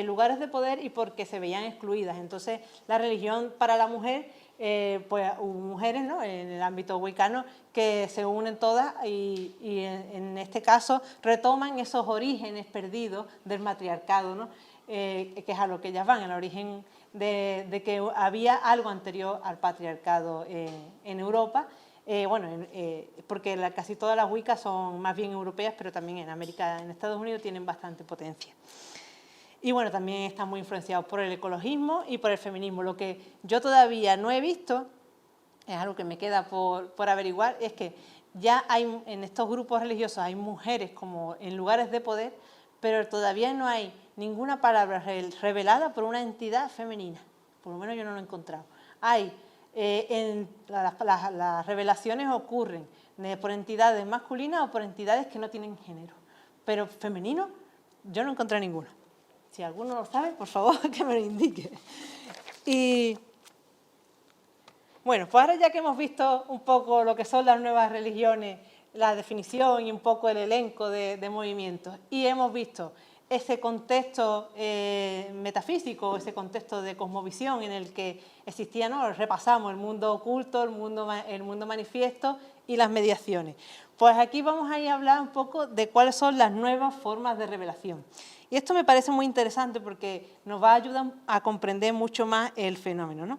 S2: lugares de poder y porque se veían excluidas. Entonces, la religión para la mujer, pues hubo mujeres, ¿no?, en el ámbito wicano que se unen todas y en este caso retoman esos orígenes perdidos del matriarcado, ¿no?, que es a lo que ellas van, el origen de que había algo anterior al patriarcado en Europa. Porque casi todas las Wiccas son más bien europeas, pero también en América, en Estados Unidos, tienen bastante potencia. Y bueno, también están muy influenciados por el ecologismo y por el feminismo. Lo que yo todavía no he visto, es algo que me queda por averiguar, es que ya hay en estos grupos religiosos hay mujeres como en lugares de poder, pero todavía no hay ninguna palabra revelada por una entidad femenina. Por lo menos yo no lo he encontrado. Las revelaciones ocurren por entidades masculinas o por entidades que no tienen género, pero femenino yo no encontré ninguno. Si alguno lo sabe, por favor, que me lo indique. Y bueno, pues ahora ya que hemos visto un poco lo que son las nuevas religiones, la definición y un poco el elenco de movimientos, y hemos visto ese contexto metafísico, ese contexto de cosmovisión en el que existía, ¿no?, repasamos el mundo oculto, el mundo manifiesto y las mediaciones. Pues aquí vamos a ir a hablar un poco de cuáles son las nuevas formas de revelación. Y esto me parece muy interesante porque nos va a ayudar a comprender mucho más el fenómeno, ¿no?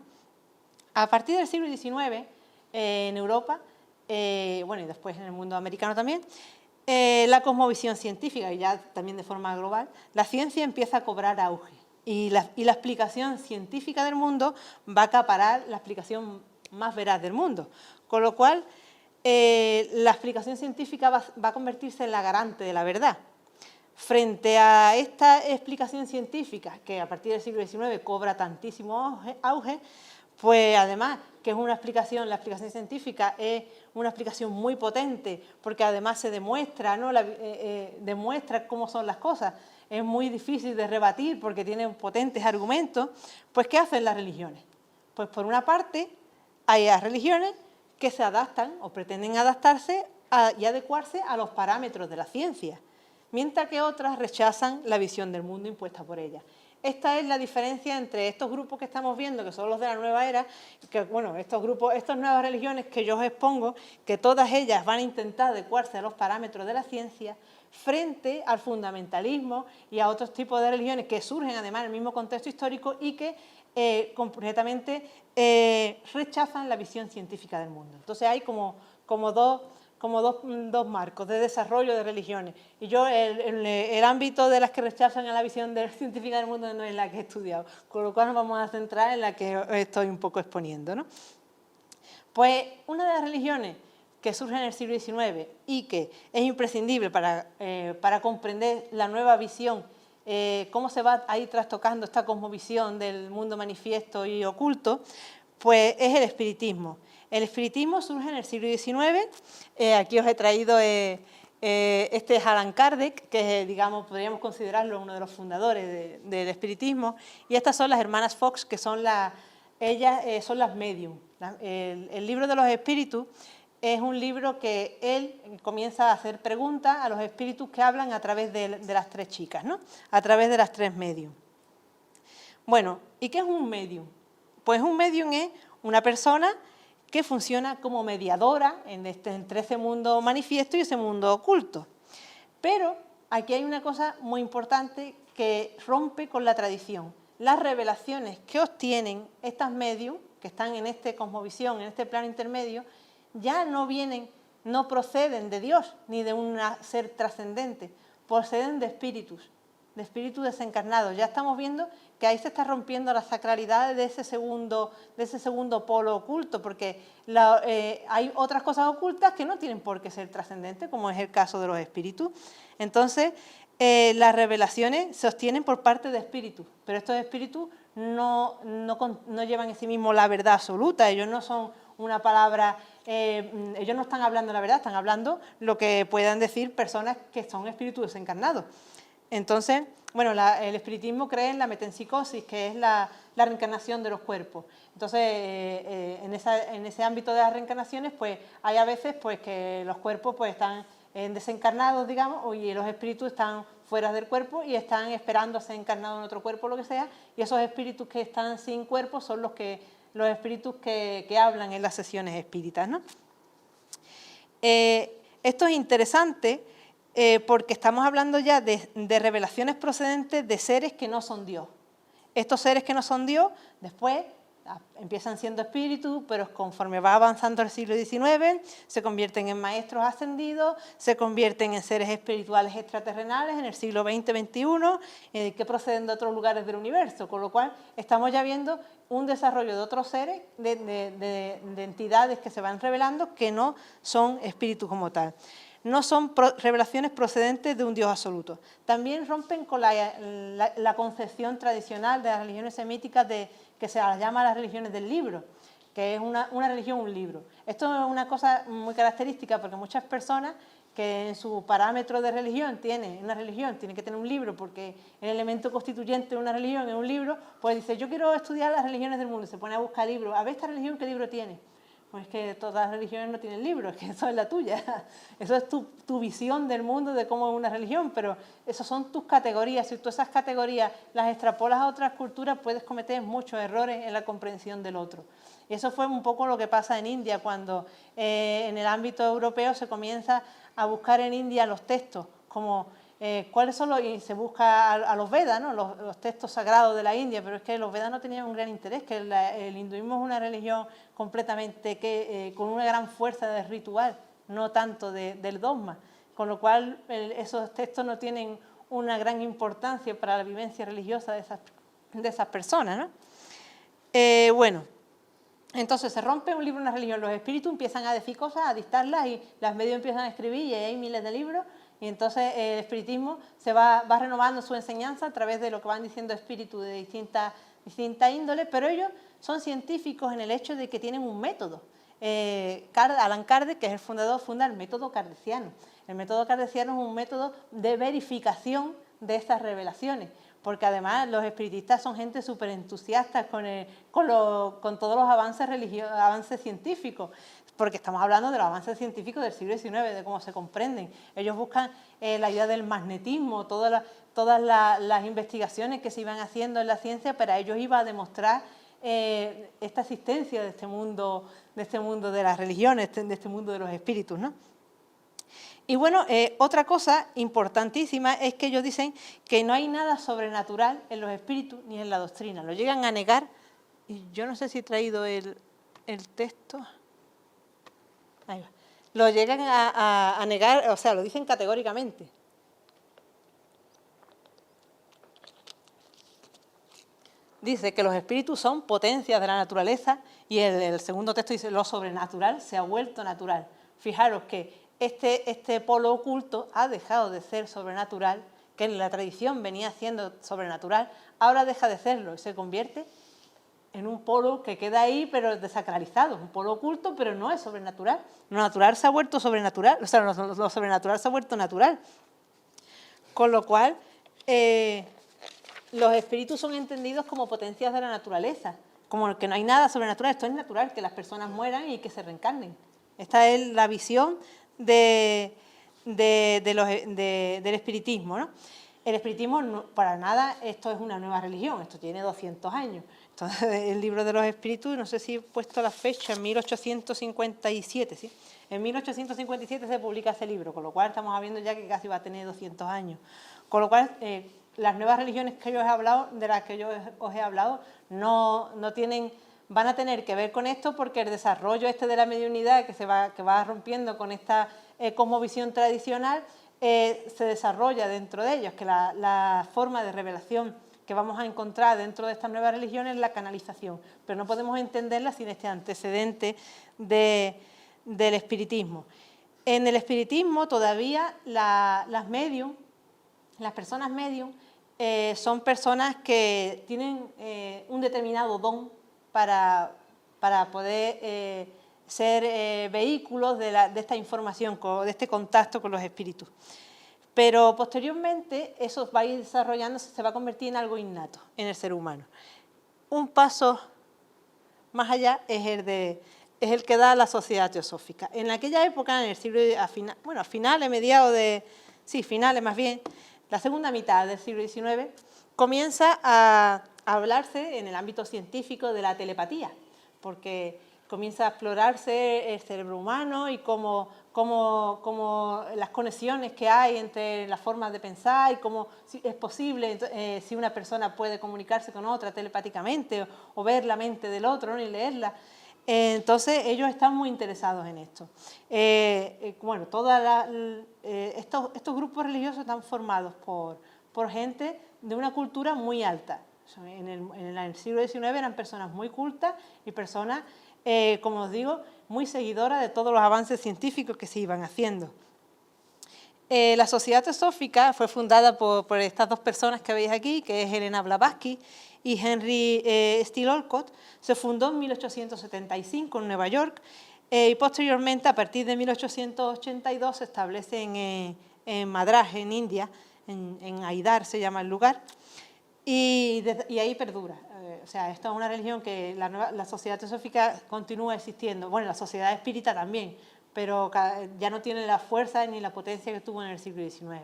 S2: A partir del siglo XIX, en Europa, y después en el mundo americano también, la cosmovisión científica, y ya también de forma global, la ciencia empieza a cobrar auge. Y la explicación científica del mundo va a acaparar la explicación más veraz del mundo. Con lo cual, la explicación científica va a convertirse en la garante de la verdad. Frente a esta explicación científica, que a partir del siglo XIX cobra tantísimo auge, pues además que es la explicación científica es una explicación muy potente, porque además se demuestra, ¿no?, demuestra cómo son las cosas, es muy difícil de rebatir porque tiene potentes argumentos. Pues ¿qué hacen las religiones? Pues por una parte hay religiones que se adaptan o pretenden adaptarse y adecuarse a los parámetros de la ciencia, mientras que otras rechazan la visión del mundo impuesta por ellas. Esta es la diferencia entre estos grupos que estamos viendo, que son los de la nueva era, que bueno, estas nuevas religiones que yo os expongo, que todas ellas van a intentar adecuarse a los parámetros de la ciencia, frente al fundamentalismo y a otros tipos de religiones que surgen además en el mismo contexto histórico y que completamente rechazan la visión científica del mundo. Entonces hay como dos marcos de desarrollo de religiones. Y yo, el ámbito de las que rechazan a la visión científica del mundo no es la que he estudiado, con lo cual nos vamos a centrar en la que estoy un poco exponiendo, ¿no? Pues una de las religiones que surge en el siglo XIX y que es imprescindible para comprender la nueva visión, cómo se va a ir trastocando esta cosmovisión del mundo manifiesto y oculto, pues es el espiritismo. El espiritismo surge en el siglo XIX, aquí os he traído este es Allan Kardec, que digamos podríamos considerarlo uno de los fundadores del espiritismo, y estas son las hermanas Fox, que son ellas son las medium. El libro de los espíritus es un libro que él comienza a hacer preguntas a los espíritus que hablan a través de las tres chicas, ¿no?, a través de las tres medium. Bueno, ¿y qué es un medium? Pues un medium es una persona que funciona como mediadora entre ese mundo manifiesto y ese mundo oculto. Pero aquí hay una cosa muy importante que rompe con la tradición. Las revelaciones que obtienen estas medium, que están en esta cosmovisión, en este plano intermedio, ya no proceden de Dios ni de un ser trascendente, proceden de espíritus desencarnados. Ya estamos viendo que ahí se está rompiendo la sacralidad de ese segundo polo oculto, porque hay otras cosas ocultas que no tienen por qué ser trascendentes, como es el caso de los espíritus. Entonces, las revelaciones se obtienen por parte de espíritus, pero estos espíritus no llevan en sí mismos la verdad absoluta. Ellos no son una palabra, ellos no están hablando la verdad, están hablando lo que puedan decir personas que son espíritus desencarnados. Entonces, bueno, el espiritismo cree en la metempsicosis, que es la reencarnación de los cuerpos. Entonces, en ese ámbito de las reencarnaciones, pues hay a veces pues, que los cuerpos pues, están desencarnados, digamos, y los espíritus están fuera del cuerpo y están esperando a ser encarnados en otro cuerpo o lo que sea, y esos espíritus que están sin cuerpo son los espíritus que hablan en las sesiones espíritas, ¿no? Esto es interesante porque estamos hablando ya de revelaciones procedentes de seres que no son Dios. Estos seres que no son Dios, después empiezan siendo espíritus, pero conforme va avanzando el siglo XIX, se convierten en maestros ascendidos, se convierten en seres espirituales extraterrenales en el siglo XX-XXI, que proceden de otros lugares del universo, con lo cual estamos ya viendo un desarrollo de otros seres, de entidades que se van revelando que no son espíritus como tal. No son revelaciones procedentes de un Dios absoluto. También rompen con la concepción tradicional de las religiones semíticas que se las llama las religiones del libro, que es una religión, un libro. Esto es una cosa muy característica porque muchas personas que en su parámetro de religión tienen que tener un libro porque el elemento constituyente de una religión es un libro, pues dice, yo quiero estudiar las religiones del mundo, y se pone a buscar libros, a ver esta religión qué libro tiene. Pues es que todas las religiones no tienen libros, es que eso es la tuya. Eso es tu visión del mundo, de cómo es una religión, pero esas son tus categorías. Si tú esas categorías las extrapolas a otras culturas, puedes cometer muchos errores en la comprensión del otro. Y eso fue un poco lo que pasa en India, cuando en el ámbito europeo se comienza a buscar en India los textos, como cuáles son y se busca a los Vedas, ¿no? los textos sagrados de la India, pero es que los Vedas no tenían un gran interés, que el hinduismo es una religión completamente con una gran fuerza de ritual, no tanto del dogma, con lo cual esos textos no tienen una gran importancia para la vivencia religiosa de esas personas, ¿no? Bueno, entonces se rompe un libro, una religión, los espíritus empiezan a decir cosas, a dictarlas y las medios empiezan a escribir y hay miles de libros. Y entonces el espiritismo se va renovando su enseñanza a través de lo que van diciendo espíritus de distintas índoles, pero ellos son científicos en el hecho de que tienen un método. Allan Kardec, que es el fundador, funda el método kardeciano. El método kardeciano es un método de verificación de estas revelaciones, porque además los espiritistas son gente súper entusiasta con todos los avances científicos, porque estamos hablando de los avances científicos del siglo XIX, de cómo se comprenden. Ellos buscan la idea del magnetismo, todas las investigaciones que se iban haciendo en la ciencia, para ellos iba a demostrar esta existencia de este mundo de las religiones, de este mundo de los espíritus, ¿no? Y bueno, otra cosa importantísima es que ellos dicen que no hay nada sobrenatural en los espíritus ni en la doctrina. Lo llegan a negar, y yo no sé si he traído el texto. Ahí va. Lo llegan a negar, o sea, lo dicen categóricamente. Dice que los espíritus son potencias de la naturaleza y el segundo texto dice lo sobrenatural se ha vuelto natural. Fijaros que este polo oculto ha dejado de ser sobrenatural, que en la tradición venía siendo sobrenatural, ahora deja de serlo y se convierte en un polo que queda ahí pero desacralizado, un polo oculto pero no es sobrenatural. Lo natural se ha vuelto sobrenatural, o sea, lo sobrenatural se ha vuelto natural. Con lo cual, los espíritus son entendidos como potencias de la naturaleza, como que no hay nada sobrenatural, esto es natural, que las personas mueran y que se reencarnen. Esta es la visión del espiritismo, ¿no? El espiritismo, no, para nada, esto es una nueva religión, esto tiene 200 años. Entonces, el libro de los espíritus, no sé si he puesto la fecha, en 1857, ¿sí? En 1857 se publica ese libro, con lo cual estamos viendo ya que casi va a tener 200 años. Con lo cual, las nuevas religiones que yo os he hablado, de las que yo os he hablado, van a tener que ver con esto, porque el desarrollo de la mediunidad que va rompiendo con esta cosmovisión tradicional se desarrolla dentro de ellos, que la forma de revelación que vamos a encontrar dentro de estas nuevas religiones es la canalización, pero no podemos entenderla sin este antecedente del espiritismo. En el espiritismo todavía las personas medium son personas que tienen un determinado don para poder ser vehículos de esta información, de este contacto con los espíritus. Pero posteriormente eso va a ir desarrollándose, se va a convertir en algo innato en el ser humano. Un paso más allá es el que da la sociedad teosófica. En aquella época, en el siglo, a finales, mediados de, sí, finales más bien, la segunda mitad del siglo XIX, comienza a hablarse en el ámbito científico de la telepatía, porque comienza a explorarse el cerebro humano y cómo las conexiones que hay entre las formas de pensar y cómo es posible, si una persona puede comunicarse con otra telepáticamente o ver la mente del otro, ¿no?, y leerla. Entonces ellos están muy interesados en esto. Bueno, estos grupos religiosos están formados por gente de una cultura muy alta. En el siglo XIX eran personas muy cultas y personas, como os digo, muy seguidoras de todos los avances científicos que se iban haciendo. La Sociedad Teosófica fue fundada por estas dos personas que veis aquí, que es Helena Blavatsky y Henry Steele Olcott. Se fundó en 1875 en Nueva York y posteriormente, a partir de 1882, se establece en Madras, en India, en Aidar se llama el lugar, y ahí perdura. O sea, esto es una religión que la Sociedad Teosófica continúa existiendo. Bueno, la Sociedad Espírita también, pero ya no tiene la fuerza ni la potencia que tuvo en el siglo XIX.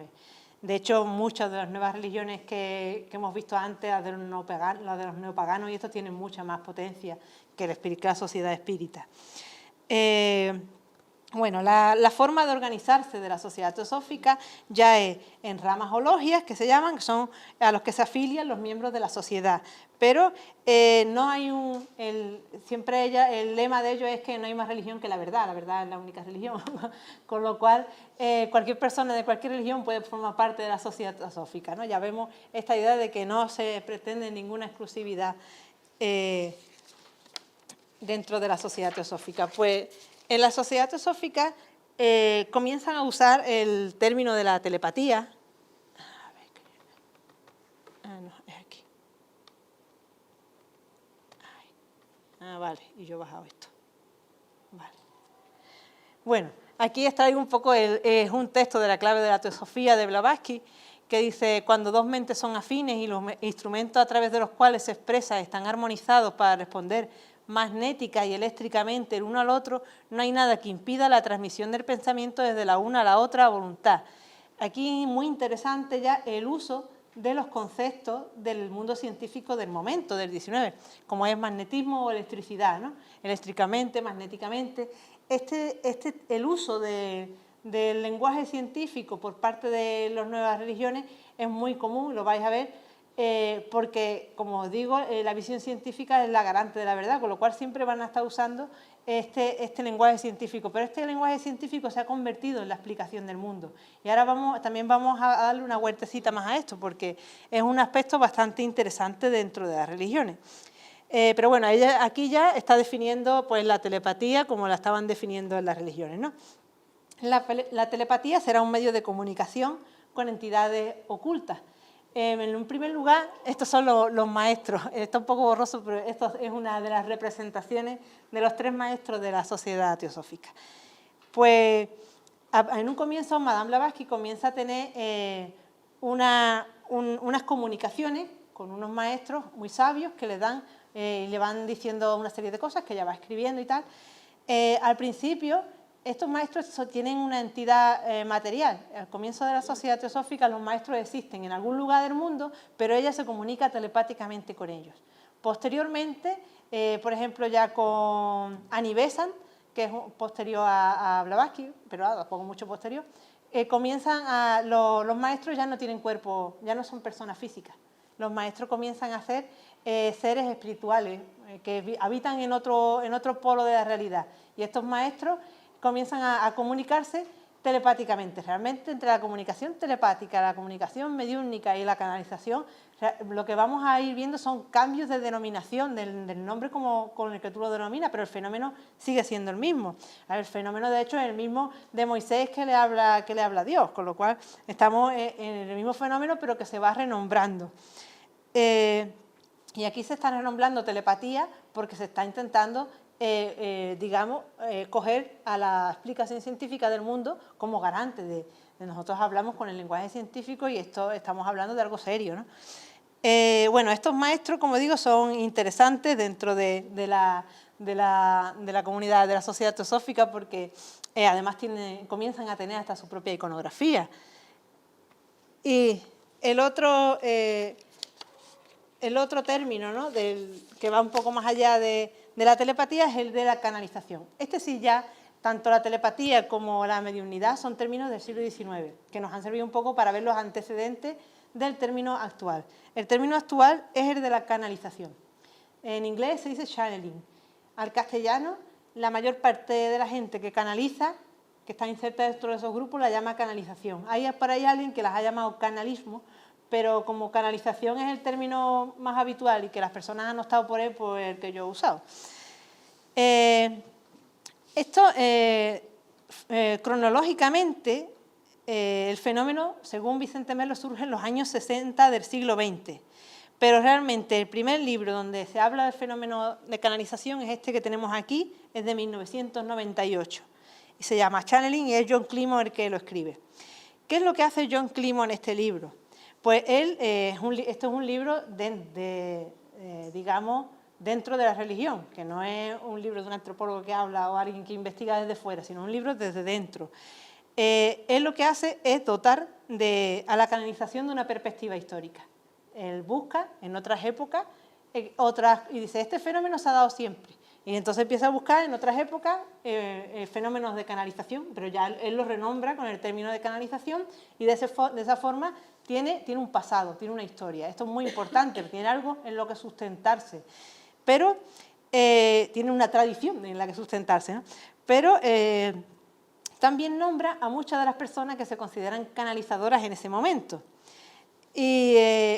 S2: De hecho, muchas de las nuevas religiones que hemos visto antes, las de los neopaganos, y esto tienen mucha más potencia que la Sociedad Espírita. Bueno, la forma de organizarse de la Sociedad Teosófica ya es en ramas o logias, que se llaman, que son a los que se afilian los miembros de la sociedad. Pero no hay siempre el lema de ellos es que no hay más religión que la verdad es la única religión. Con lo cual, cualquier persona de cualquier religión puede formar parte de la Sociedad Teosófica, ¿no? Ya vemos esta idea de que no se pretende ninguna exclusividad dentro de la Sociedad Teosófica. Pues en la Sociedad Teosófica comienzan a usar el término de la telepatía. No, es aquí. Vale, y yo he bajado esto. Vale. Bueno, aquí os traigo un poco, es un texto de la clave de la teosofía de Blavatsky, que dice: cuando dos mentes son afines y los instrumentos a través de los cuales se expresa están armonizados para responder magnética y eléctricamente el uno al otro, no hay nada que impida la transmisión del pensamiento desde la una a la otra voluntad. Aquí muy interesante ya el uso de los conceptos del mundo científico del momento, del 19, como es magnetismo o electricidad, ¿no? Eléctricamente, magnéticamente. El uso del lenguaje científico por parte de las nuevas religiones es muy común, lo vais a ver, porque, como os digo, la visión científica es la garante de la verdad, con lo cual siempre van a estar usando este lenguaje científico. Pero este lenguaje científico se ha convertido en la explicación del mundo. Y ahora también vamos a darle una vueltecita más a esto, porque es un aspecto bastante interesante dentro de las religiones. Pero bueno, ella aquí ya está definiendo pues, la telepatía como la estaban definiendo en las religiones, ¿no? La telepatía será un medio de comunicación con entidades ocultas. En un primer lugar, estos son los maestros. Está un poco borroso, pero esto es una de las representaciones de los tres maestros de la Sociedad Teosófica. Pues en un comienzo, Madame Blavatsky comienza a tener unas comunicaciones con unos maestros muy sabios que le van diciendo una serie de cosas que ella va escribiendo y tal. Al principio, estos maestros tienen una entidad material. Al comienzo de la Sociedad Teosófica, los maestros existen en algún lugar del mundo, pero ella se comunica telepáticamente con ellos. Posteriormente, por ejemplo, ya con Annie Besant, que es posterior a Blavatsky, pero tampoco mucho posterior, los maestros ya no tienen cuerpo, ya no son personas físicas. Los maestros comienzan a ser seres espirituales que habitan en otro polo de la realidad. Y estos maestros comienzan a comunicarse telepáticamente. Realmente, entre la comunicación telepática, la comunicación mediúmnica y la canalización, lo que vamos a ir viendo son cambios de denominación del nombre con el que tú lo denominas, pero el fenómeno sigue siendo el mismo. El fenómeno, de hecho, es el mismo de Moisés que le habla a Dios, con lo cual estamos en el mismo fenómeno, pero que se va renombrando. Y aquí se está renombrando telepatía porque se está intentando coger a la explicación científica del mundo como garante Nosotros hablamos con el lenguaje científico y esto estamos hablando de algo serio, ¿no? Bueno, estos maestros, como digo, son interesantes dentro de la comunidad, de la sociedad teosófica, porque además comienzan a tener hasta su propia iconografía. Y el otro término, ¿no?, que va un poco más allá de la telepatía es el de la canalización. Este sí ya, tanto la telepatía como la mediunidad son términos del siglo XIX, que nos han servido un poco para ver los antecedentes del término actual. El término actual es el de la canalización. En inglés se dice channeling. Al castellano, la mayor parte de la gente que canaliza, que está inserta dentro de esos grupos, la llama canalización. Hay por ahí alguien que las ha llamado canalismo, pero como canalización es el término más habitual y que las personas han optado por él, pues el que yo he usado. Cronológicamente, el fenómeno, según Vicente Merlo, surge en los años 60 del siglo XX. Pero realmente el primer libro donde se habla del fenómeno de canalización es este que tenemos aquí, es de 1998. Y se llama Channeling y es John Clemon el que lo escribe. ¿Qué es lo que hace John Clemon en este libro? Pues esto es un libro digamos, dentro de la religión, que no es un libro de un antropólogo que habla o alguien que investiga desde fuera, sino un libro desde dentro. Él lo que hace es dotar a la canalización de una perspectiva histórica. Él busca en otras épocas, y dice, este fenómeno se ha dado siempre. Y entonces empieza a buscar en otras épocas fenómenos de canalización, pero ya él los renombra con el término de canalización y de esa forma tiene un pasado, tiene una historia. Esto es muy importante, tiene algo en lo que sustentarse, pero tiene una tradición en la que sustentarse, ¿no? Pero también nombra a muchas de las personas que se consideran canalizadoras en ese momento. Y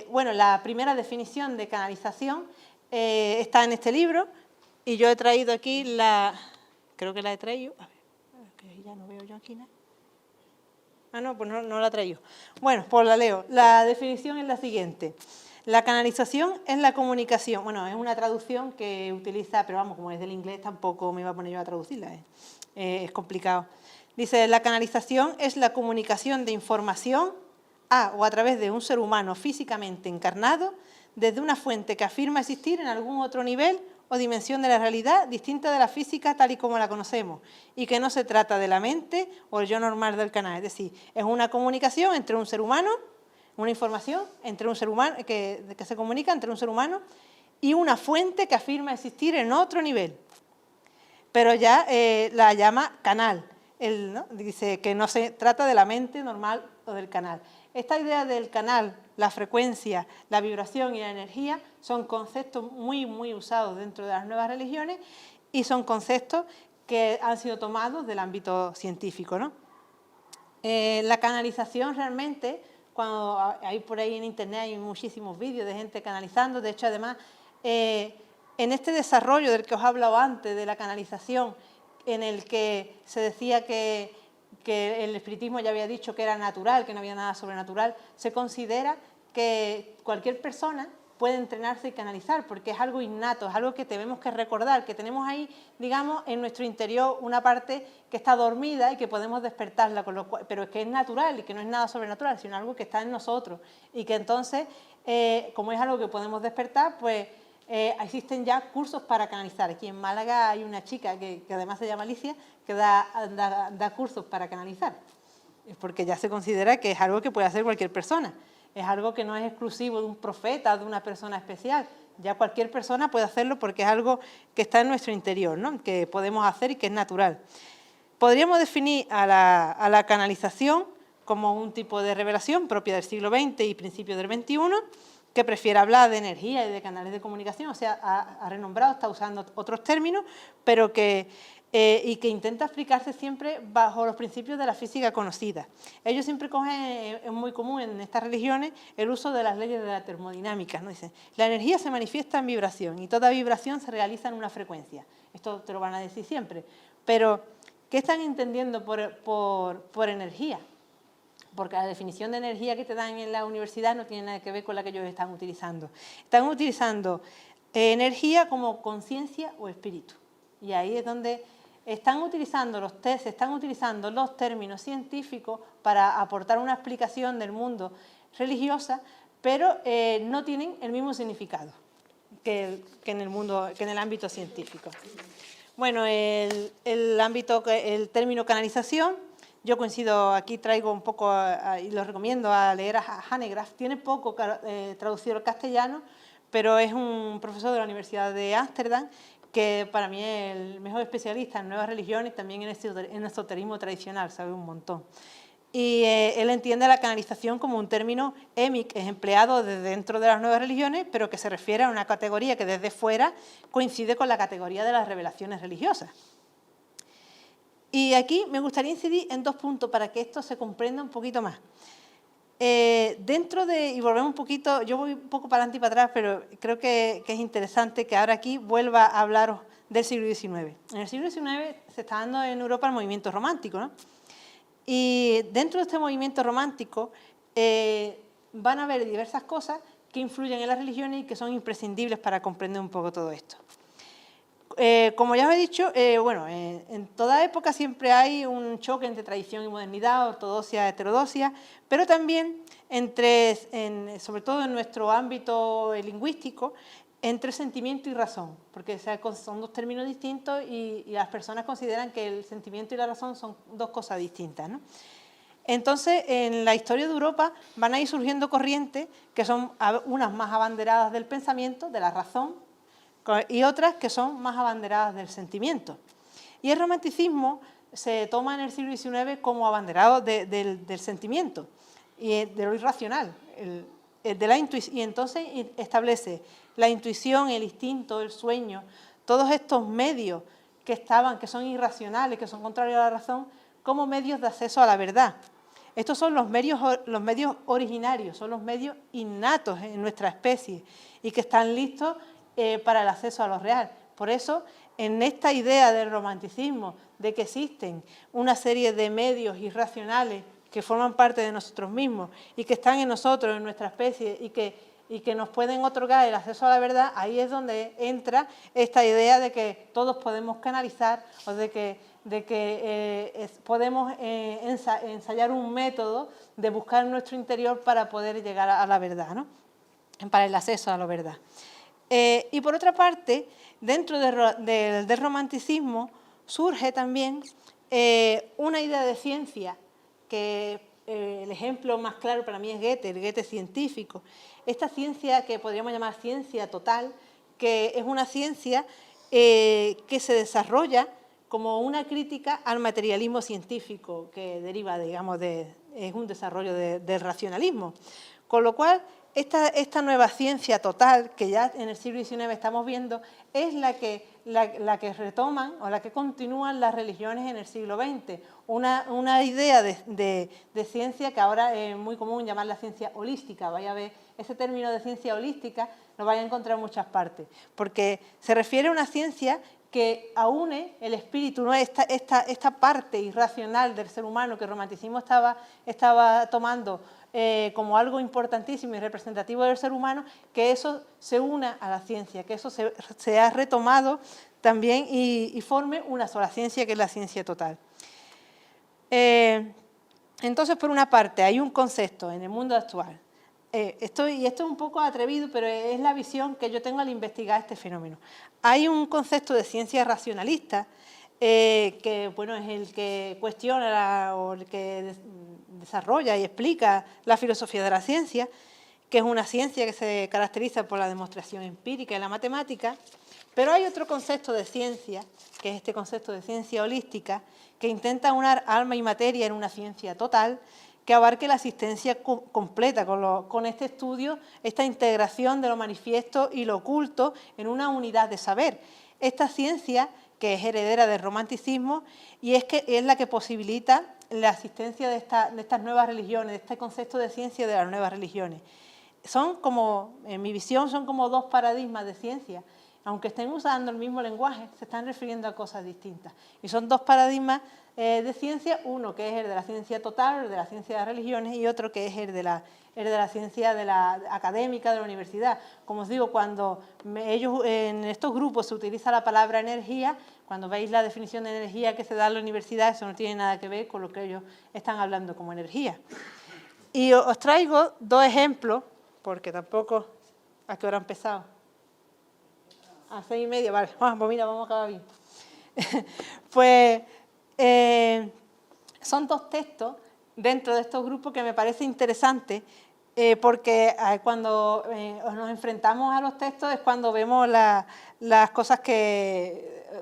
S2: bueno, la primera definición de canalización está en este libro y yo he traído aquí creo que la he traído, a ver, que ya no veo yo aquí nada. Ah, no, pues no la he traído. Bueno, pues la leo. La definición es la siguiente. La canalización es la comunicación. Bueno, es una traducción que utiliza, pero vamos, como es del inglés tampoco me iba a poner yo a traducirla, es complicado. Dice, la canalización es la comunicación de información a o a través de un ser humano físicamente encarnado desde una fuente que afirma existir en algún otro nivel o dimensión de la realidad distinta de la física tal y como la conocemos y que no se trata de la mente o el yo normal del canal. Es decir, es una comunicación entre un ser humano, una información entre un ser humano que se comunica entre un ser humano y una fuente que afirma existir en otro nivel. Pero ya la llama canal. ¿No? Dice que no se trata de la mente normal o del canal. Esta idea del canal, la frecuencia, la vibración y la energía son conceptos muy, muy usados dentro de las nuevas religiones y son conceptos que han sido tomados del ámbito científico, ¿no? La canalización realmente, cuando hay por ahí en internet hay muchísimos vídeos de gente canalizando, de hecho además en este desarrollo del que os he hablado antes de la canalización, en el que se decía que el espiritismo ya había dicho que era natural, que no había nada sobrenatural, se considera que cualquier persona puede entrenarse y canalizar, porque es algo innato, es algo que tenemos que recordar, que tenemos ahí, digamos, en nuestro interior una parte que está dormida y que podemos despertarla, pero es que es natural y que no es nada sobrenatural, sino algo que está en nosotros y que entonces, como es algo que podemos despertar, pues existen ya cursos para canalizar. Aquí en Málaga hay una chica que además se llama Alicia, que da cursos para canalizar, porque ya se considera que es algo que puede hacer cualquier persona. Es algo que no es exclusivo de un profeta o de una persona especial. Ya cualquier persona puede hacerlo porque es algo que está en nuestro interior, ¿no? Que podemos hacer y que es natural. Podríamos definir a la canalización como un tipo de revelación propia del siglo XX y principios del XXI, que prefiere hablar de energía y de canales de comunicación, o sea, ha renombrado, está usando otros términos, pero y que intenta explicarse siempre bajo los principios de la física conocida. Ellos siempre cogen, es muy común en estas religiones, el uso de las leyes de la termodinámica, ¿no? Dicen, la energía se manifiesta en vibración y toda vibración se realiza en una frecuencia. Esto te lo van a decir siempre. Pero, ¿qué están entendiendo por energía? Porque la definición de energía que te dan en la universidad no tiene nada que ver con la que ellos están utilizando. Están utilizando energía como conciencia o espíritu. Y ahí es donde se están utilizando los términos científicos para aportar una explicación del mundo religiosa, pero no tienen el mismo significado que en el ámbito científico. Bueno, el término canalización, yo coincido, aquí traigo un poco, y lo recomiendo a leer a Hanegraaff, tiene poco traducido al castellano, pero es un profesor de la Universidad de Ámsterdam, que para mí es el mejor especialista en nuevas religiones, también en esoterismo tradicional, sabe un montón. Y él entiende la canalización como un término émic, es empleado desde dentro de las nuevas religiones, pero que se refiere a una categoría que desde fuera coincide con la categoría de las revelaciones religiosas. Y aquí me gustaría incidir en 2 puntos para que esto se comprenda un poquito más. Y volvemos un poquito, yo voy un poco para adelante y para atrás, pero creo que es interesante que ahora aquí vuelva a hablaros del siglo XIX. En el siglo XIX se está dando en Europa el movimiento romántico, ¿no? Y dentro de este movimiento romántico van a haber diversas cosas que influyen en las religiones y que son imprescindibles para comprender un poco todo esto. Como ya os he dicho, en toda época siempre hay un choque entre tradición y modernidad, ortodoxia y heterodoxia, pero también sobre todo en nuestro ámbito lingüístico, entre sentimiento y razón, porque son 2 términos distintos y las personas consideran que el sentimiento y la razón son 2 cosas distintas, ¿no? Entonces, en la historia de Europa van a ir surgiendo corrientes que son unas más abanderadas del pensamiento, de la razón, y otras que son más abanderadas del sentimiento. Y el romanticismo se toma en el siglo XIX como abanderado del sentimiento y de lo irracional, y entonces establece la intuición, el instinto, el sueño, todos estos medios que son irracionales, que son contrarios a la razón, como medios de acceso a la verdad. Estos son los medios originarios, son los medios innatos en nuestra especie y que están listos para el acceso a lo real. Por eso, en esta idea del romanticismo, de que existen una serie de medios irracionales que forman parte de nosotros mismos y que están en nosotros, en nuestra especie, y que nos pueden otorgar el acceso a la verdad, ahí es donde entra esta idea de que todos podemos canalizar o de que podemos ensayar un método de buscar en nuestro interior para poder llegar a la verdad, ¿no? Para el acceso a la verdad. Y por otra parte, dentro del romanticismo surge también una idea de ciencia, que el ejemplo más claro para mí es Goethe, el Goethe científico. Esta ciencia que podríamos llamar ciencia total, que es una ciencia que se desarrolla como una crítica al materialismo científico, que deriva, digamos, es un desarrollo del racionalismo. Con lo cual, esta nueva ciencia total, que ya en el siglo XIX estamos viendo, es la que retoman o la que continúan las religiones en el siglo XX. Una idea de ciencia que ahora es muy común llamar la ciencia holística. Vaya a ver, ese término de ciencia holística lo vais a encontrar en muchas partes, porque se refiere a una ciencia que aúne el espíritu, ¿no? esta parte irracional del ser humano que el romanticismo estaba tomando como algo importantísimo y representativo del ser humano, que eso se una a la ciencia, que eso se ha retomado también y forme una sola ciencia, que es la ciencia total. Entonces, por una parte, hay un concepto en el mundo actual, esto es un poco atrevido, pero es la visión que yo tengo al investigar este fenómeno. Hay un concepto de ciencia racionalista que bueno, es el que cuestiona o el que desarrolla y explica la filosofía de la ciencia, que es una ciencia que se caracteriza por la demostración empírica y la matemática, pero hay otro concepto de ciencia, que es este concepto de ciencia holística, que intenta unar alma y materia en una ciencia total, que abarque la existencia completa, con este estudio, esta integración de lo manifiesto y lo oculto en una unidad de saber. Esta ciencia, que es heredera del romanticismo, y es la que posibilita la existencia de estas nuevas religiones, de este concepto de ciencia de las nuevas religiones. En mi visión, son como 2 paradigmas de ciencia. aunque estén usando el mismo lenguaje, se están refiriendo a cosas distintas. Y son dos paradigmas de ciencia, uno que es el de la ciencia total, el de la ciencia de las religiones, y otro que es el de la ciencia de la académica, de la universidad. Como os digo, cuando ellos en estos grupos se utiliza la palabra energía, cuando veis la definición de energía que se da en la universidad, eso no tiene nada que ver con lo que ellos están hablando como energía. Y os traigo dos ejemplos, porque tampoco... ¿A qué hora ha empezado? A 6:30, vale. Pues mira, vamos a acabar bien. Pues son dos textos dentro de estos grupos que me parece interesante, porque cuando nos enfrentamos a los textos es cuando vemos las cosas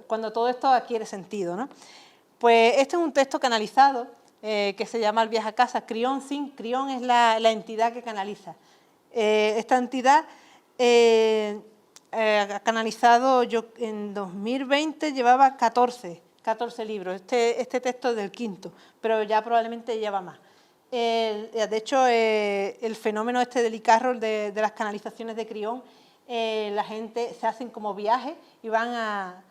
S2: cuando todo esto adquiere sentido, ¿no? Pues este es un texto canalizado que se llama El viaje a casa, Crión Sin. Crión es la entidad que canaliza. Esta entidad ha canalizado, yo en 2020 llevaba 14 libros, este texto es del quinto, pero ya probablemente lleva más. De hecho, el fenómeno este del Icarro, de las canalizaciones de Crión, la gente se hacen como viajes y van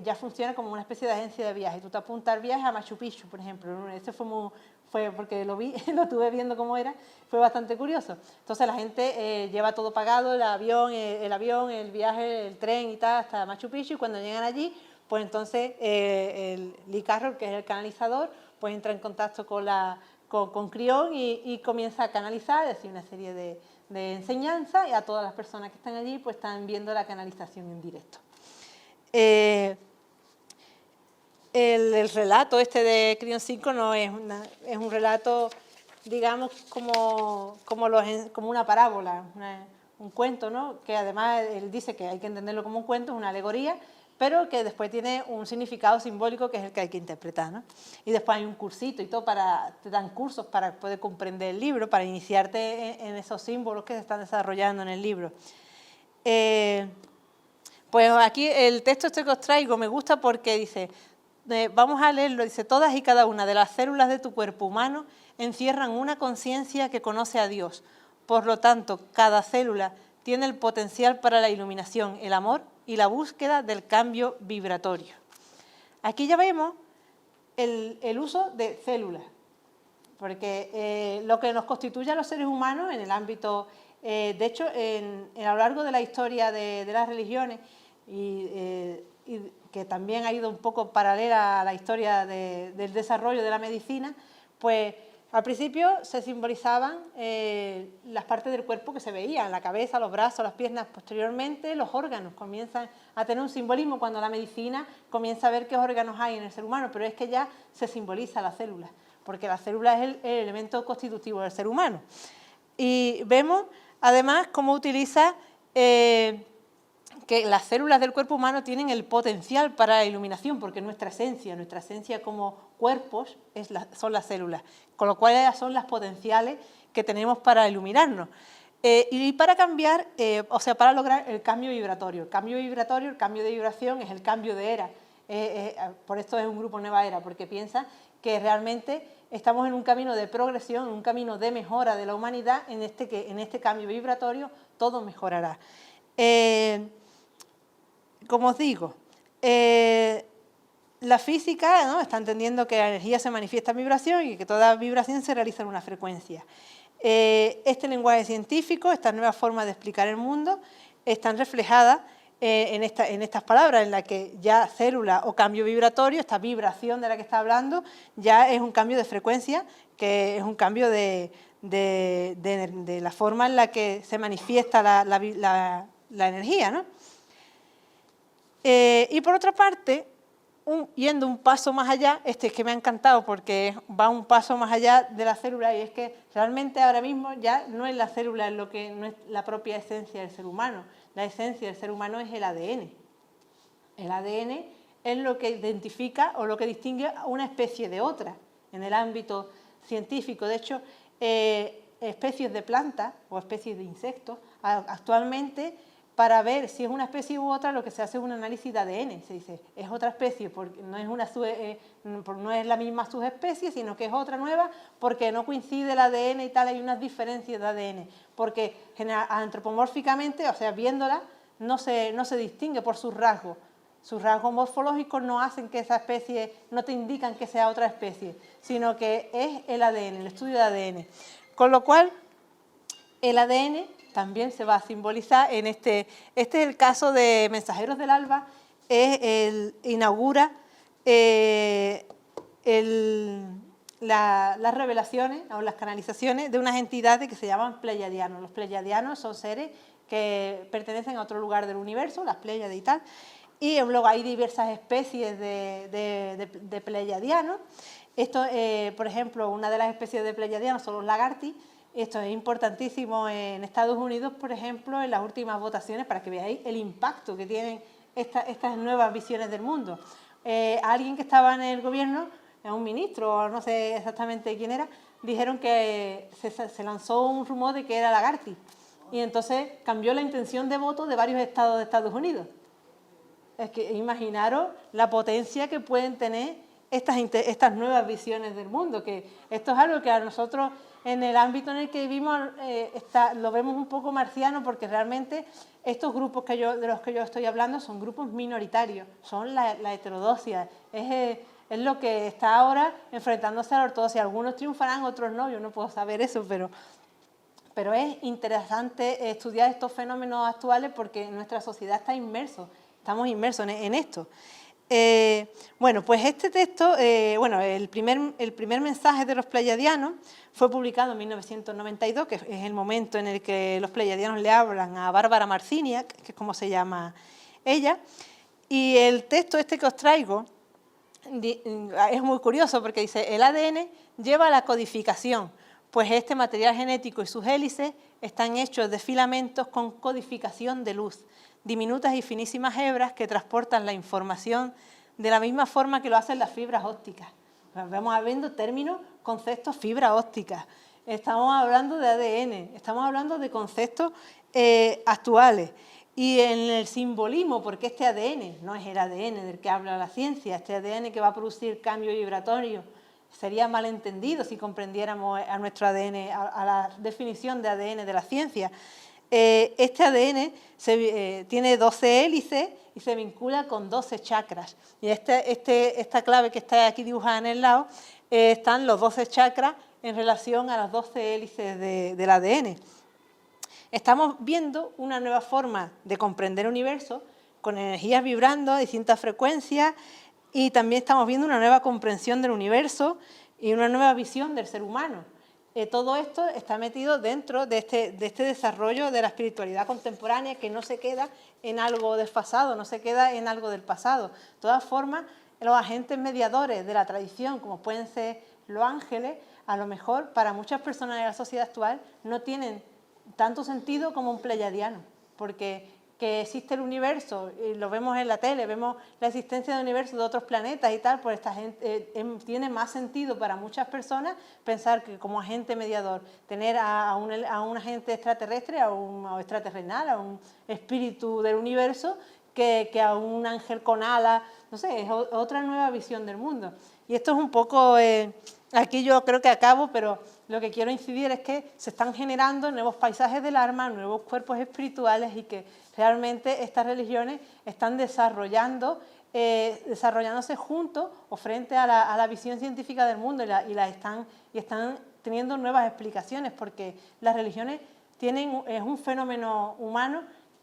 S2: ya funciona como una especie de agencia de viajes. Tú te apuntas al viaje a Machu Picchu, por ejemplo. Este fue porque lo vi, lo estuve viendo cómo era, fue bastante curioso. Entonces la gente lleva todo pagado, el avión, el viaje, el tren y tal, hasta Machu Picchu, y cuando llegan allí, pues entonces el Icarro, que es el canalizador, pues entra en contacto con Crión y comienza a canalizar, es decir, una serie de enseñanzas, y a todas las personas que están allí pues están viendo la canalización en directo. El relato este de Crión 5 no es un relato, digamos, como una parábola, un cuento, ¿no? Que además él dice que hay que entenderlo como un cuento, es una alegoría, pero que después tiene un significado simbólico que es el que hay que interpretar, ¿no? Y después hay un cursito y todo, te dan cursos para poder comprender el libro, para iniciarte en esos símbolos que se están desarrollando en el libro. Pues aquí el texto este que os traigo me gusta porque dice, vamos a leerlo, dice: todas y cada una de las células de tu cuerpo humano encierran una conciencia que conoce a Dios. Por lo tanto, cada célula tiene el potencial para la iluminación, el amor y la búsqueda del cambio vibratorio. Aquí ya vemos el uso de células, porque lo que nos constituye a los seres humanos en el ámbito, de hecho, a lo largo de la historia de las religiones, y que también ha ido un poco paralela a la historia del desarrollo de la medicina, pues al principio se simbolizaban las partes del cuerpo que se veían, la cabeza, los brazos, las piernas. Posteriormente los órganos comienzan a tener un simbolismo cuando la medicina comienza a ver qué órganos hay en el ser humano, pero es que ya se simboliza la célula, porque la célula es el elemento constitutivo del ser humano. Y vemos además cómo utiliza que las células del cuerpo humano tienen el potencial para la iluminación, porque nuestra esencia como cuerpos son las células, con lo cual ellas son las potenciales que tenemos para iluminarnos. Y para cambiar, para lograr el cambio vibratorio. El cambio de vibración es el cambio de era. Por esto es un grupo Nueva Era, porque piensa que realmente estamos en un camino de progresión, un camino de mejora de la humanidad, en este cambio vibratorio todo mejorará. Como os digo, la física, ¿no?, está entendiendo que la energía se manifiesta en vibración y que toda vibración se realiza en una frecuencia. Este lenguaje científico, estas nuevas formas de explicar el mundo, están reflejadas en estas palabras, en las que ya célula o cambio vibratorio, esta vibración de la que está hablando, ya es un cambio de frecuencia, que es un cambio de la forma en la que se manifiesta la energía, ¿no? Y por otra parte, yendo un paso más allá, es que me ha encantado porque va un paso más allá de la célula, y es que realmente ahora mismo ya no es la célula no es la propia esencia del ser humano. La esencia del ser humano es el ADN. El ADN es lo que identifica o lo que distingue a una especie de otra en el ámbito científico. De hecho, especies de plantas o especies de insectos actualmente, para ver si es una especie u otra, lo que se hace es un análisis de ADN. Se dice, es otra especie, porque no es la misma subespecie, sino que es otra nueva, porque no coincide el ADN y tal, hay unas diferencias de ADN. Porque antropomórficamente, o sea, viéndola, no se distingue por sus rasgos. Sus rasgos morfológicos no hacen que esa especie, no te indican que sea otra especie, sino que es el ADN, el estudio de ADN. Con lo cual, el ADN también se va a simbolizar en este es el caso de Mensajeros del Alba, inaugura las revelaciones o las canalizaciones de unas entidades que se llaman pleiadianos. Los pleiadianos son seres que pertenecen a otro lugar del universo, las Pléyades y tal, y luego hay diversas especies de pleiadianos. Esto, por ejemplo, una de las especies de pleiadianos son los lagartis. Esto es importantísimo en Estados Unidos, por ejemplo, en las últimas votaciones, para que veáis el impacto que tienen estas nuevas visiones del mundo. Alguien que estaba en el gobierno, un ministro, no sé exactamente quién era, dijeron que se lanzó un rumor de que era lagarti, y entonces cambió la intención de voto de varios estados de Estados Unidos. Es que imaginaros la potencia que pueden tener estas nuevas visiones del mundo, que esto es algo que a nosotros en el ámbito en el que vivimos lo vemos un poco marciano, porque realmente estos grupos de los que yo estoy hablando son grupos minoritarios, son la heterodoxia, es lo que está ahora enfrentándose a la ortodoxia. Algunos triunfarán, otros no, yo no puedo saber eso, pero es interesante estudiar estos fenómenos actuales porque nuestra sociedad estamos inmersos en esto. Bueno, pues este texto, el primer mensaje de los pleiadianos fue publicado en 1992, que es el momento en el que los pleiadianos le hablan a Bárbara Marciniak, que es como se llama ella, y el texto que os traigo es muy curioso porque dice: el ADN lleva a la codificación, pues este material genético y sus hélices están hechos de filamentos con codificación de luz, diminutas y finísimas hebras que transportan la información de la misma forma que lo hacen las fibras ópticas. Vamos viendo términos, conceptos, fibra óptica. Estamos hablando de ADN, estamos hablando de conceptos actuales. Y en el simbolismo, porque este ADN no es el ADN del que habla la ciencia, este ADN que va a producir cambio vibratorio, sería malentendido si comprendiéramos a nuestro ADN, a la definición de ADN de la ciencia. Este ADN tiene 12 hélices y se vincula con 12 chakras. Y esta clave que está aquí dibujada en el lado, están los 12 chakras en relación a las 12 hélices del ADN. Estamos viendo una nueva forma de comprender el universo, con energías vibrando a distintas frecuencias, y también estamos viendo una nueva comprensión del universo y una nueva visión del ser humano. Todo esto está metido dentro de este desarrollo de la espiritualidad contemporánea, que no se queda en algo desfasado, no se queda en algo del pasado. De todas formas, los agentes mediadores de la tradición, como pueden ser los ángeles, a lo mejor para muchas personas de la sociedad actual no tienen tanto sentido como un pleiadiano, porque que existe el universo, y lo vemos en la tele, vemos la existencia del universo de otros planetas y tal, pues esta gente, tiene más sentido para muchas personas pensar que como agente mediador, tener a un agente extraterrestre, o extraterrenal, a un espíritu del universo, que a un ángel con alas, no sé, es otra nueva visión del mundo. Y esto es un poco, aquí yo creo que acabo, pero lo que quiero incidir es que se están generando nuevos paisajes del alma, nuevos cuerpos espirituales, y que realmente estas religiones están desarrollándose junto o frente a la visión científica del mundo, y están teniendo nuevas explicaciones, porque las religiones es un fenómeno humano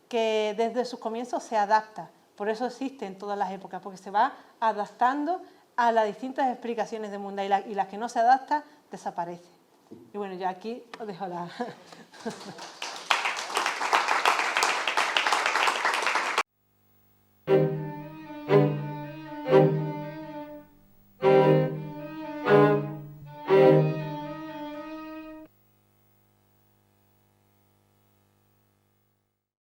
S2: que desde sus comienzos se adapta. Por eso existe en todas las épocas, porque se va adaptando a las distintas explicaciones del mundo, y las que no se adaptan desaparecen. Y bueno, yo aquí os dejo la...